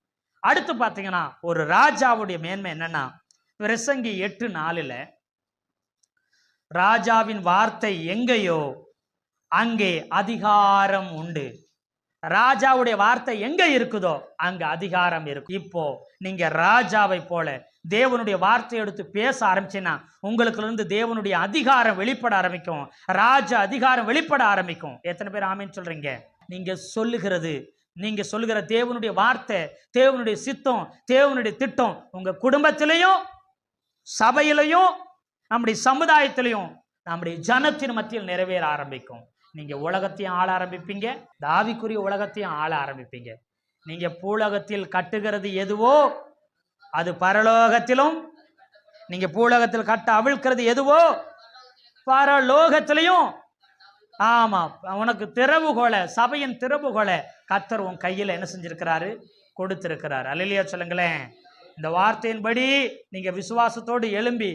அடுத்து பார்த்தீங்கன்னா ஒரு ராஜாவுடைய மேன்மை என்னன்னா, பிரசங்கி 8:4 ராஜாவின் வார்த்தை எங்கேயோ அங்கே அதிகாரம் உண்டு. ராஜாவுடைய வார்த்தை எங்க இருக்குதோ அங்க அதிகாரம் இருக்கும். இப்போ நீங்க ராஜாவை போல தேவனுடைய வார்த்தை எடுத்து பேச ஆரம்பிச்சீங்கன்னா உங்களுக்கு இருந்து தேவனுடைய அதிகாரம் வெளிப்பட ஆரம்பிக்கும். ராஜ அதிகாரம் வெளிப்பட ஆரம்பிக்கும். எத்தனை பேர் ஆமீன் சொல்றீங்க? நீங்க சொல்லுகிற தேவனுடைய வார்த்தை, தேவனுடைய சித்தம், தேவனுடைய திட்டம் உங்க குடும்பத்திலையும், சபையிலையும், நம்முடைய சமுதாயத்திலையும், நம்முடைய ஜனத்தின் மத்தியில் நிறைவேற ஆரம்பிக்கும். நீங்க உலகத்தையும் ஆள ஆரம்பிப்பீங்க, ஆவிக்குரிய உலகத்தையும் ஆள ஆரம்பிப்பீங்க. நீங்க பூலகத்தில் கட்டுகிறது எதுவோ அது பரலோகத்திலும், நீங்க பூலகத்தில் கட்ட அவிழ்க்கிறது எதுவோ பரலோகத்திலையும். ஆமா, உனக்கு திறவுகோலை, சபையின் திறவுகோலை கர்த்தர் உன் கையில் என்ன செஞ்சிருக்கிறாரு? கொடுத்திருக்கிறார். அல்லேலூயா சொல்லுங்களேன். இந்த வார்த்தையின்படி நீங்க விசுவாசத்தோடு எழும்பி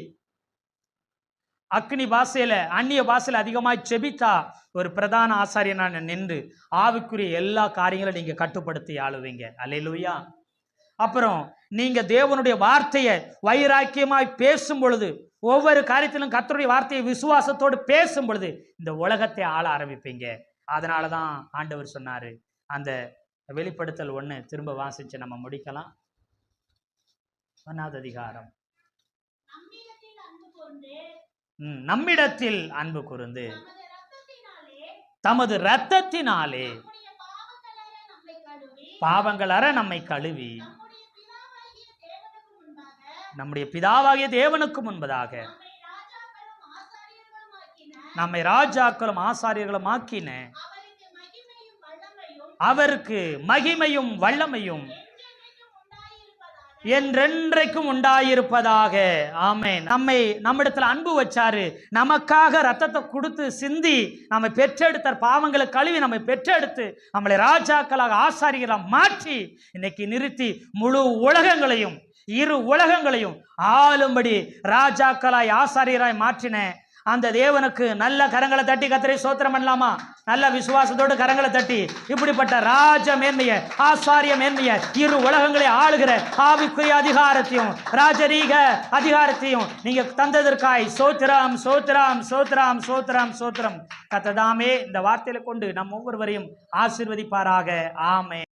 அக்னி பாஷையில, அந்நிய பாஷையில அதிகமாய் செபித்தா ஒரு பிரதான ஆசாரியனான நின்று ஆவிக்குரிய எல்லா காரியங்களும் நீங்க கட்டுப்படுத்தி ஆளுவீங்க. அல்லேலூயா. அப்புறம் நீங்க தேவனுடைய வார்த்தையை வைராக்கியமாய் பேசும் பொழுது, ஒவ்வொரு காரியத்திலும் கர்த்தருடைய வார்த்தையை விசுவாசத்தோடு பேசும் பொழுது இந்த உலகத்தை ஆள ஆரம்பிப்பீங்க. அதனாலதான் ஆண்டவர் சொன்னாரு. அந்த வெளிப்படுத்தல் 1 திரும்ப வாசிச்சு நம்ம முடிக்கலாம். 1வது அதிகாரம். நம்மிடத்தில் அன்பு கூர்ந்து தமது இரத்தத்தினாலே பாவங்கள் அற நம்மை கழுவி நம்முடைய பிதாவாகிய தேவனுக்கு முன்பதாக நம்மை ராஜாக்களும் ஆசாரியர்களும் ஆக்கின அவருக்கு மகிமையும் வல்லமையும் என்றென்றைக்கும் உண்டாயிருப்பதாக. ஆமென். நம்மிடத்துல அன்பு வச்சாரு, நமக்காக ரத்தத்தை கொடுத்து சிந்தி நம்மை பெற்றெடுத்தார். பாவங்களை கழுவி நம்மை பெற்றெடுத்து நம்மளை ராஜாக்களாக ஆசாரியர்களாக மாற்றி இன்னைக்கு நிறுத்தி முழு உலகங்களையும், இரு உலகங்களையும் ஆளும்படி ராஜாக்களாய் ஆசாரியராய் மாற்றின அந்த தேவனுக்கு நல்ல கரங்களை தட்டி கர்த்தரை ஸ்தோத்திரம் பண்ணலாமா? நல்ல விசுவாசத்தோடு கரங்களை தட்டி இப்படிப்பட்ட ராஜ மேன்மைய, ஆசாரிய மேன்மைய, இரு உலகங்களை ஆளுகிற ஆவிக்குரிய அதிகாரத்தையும் ராஜரீக அதிகாரத்தையும் நீங்க தந்ததற்காய் சோத்திரம் சோத்திரம் சோத்திரம் சோத்திரம் சோத்திரம். கர்த்தர் தாமே இந்த வார்த்தையில கொண்டு நம் ஒவ்வொருவரையும் ஆசீர்வதிப்பாராக. ஆமென்.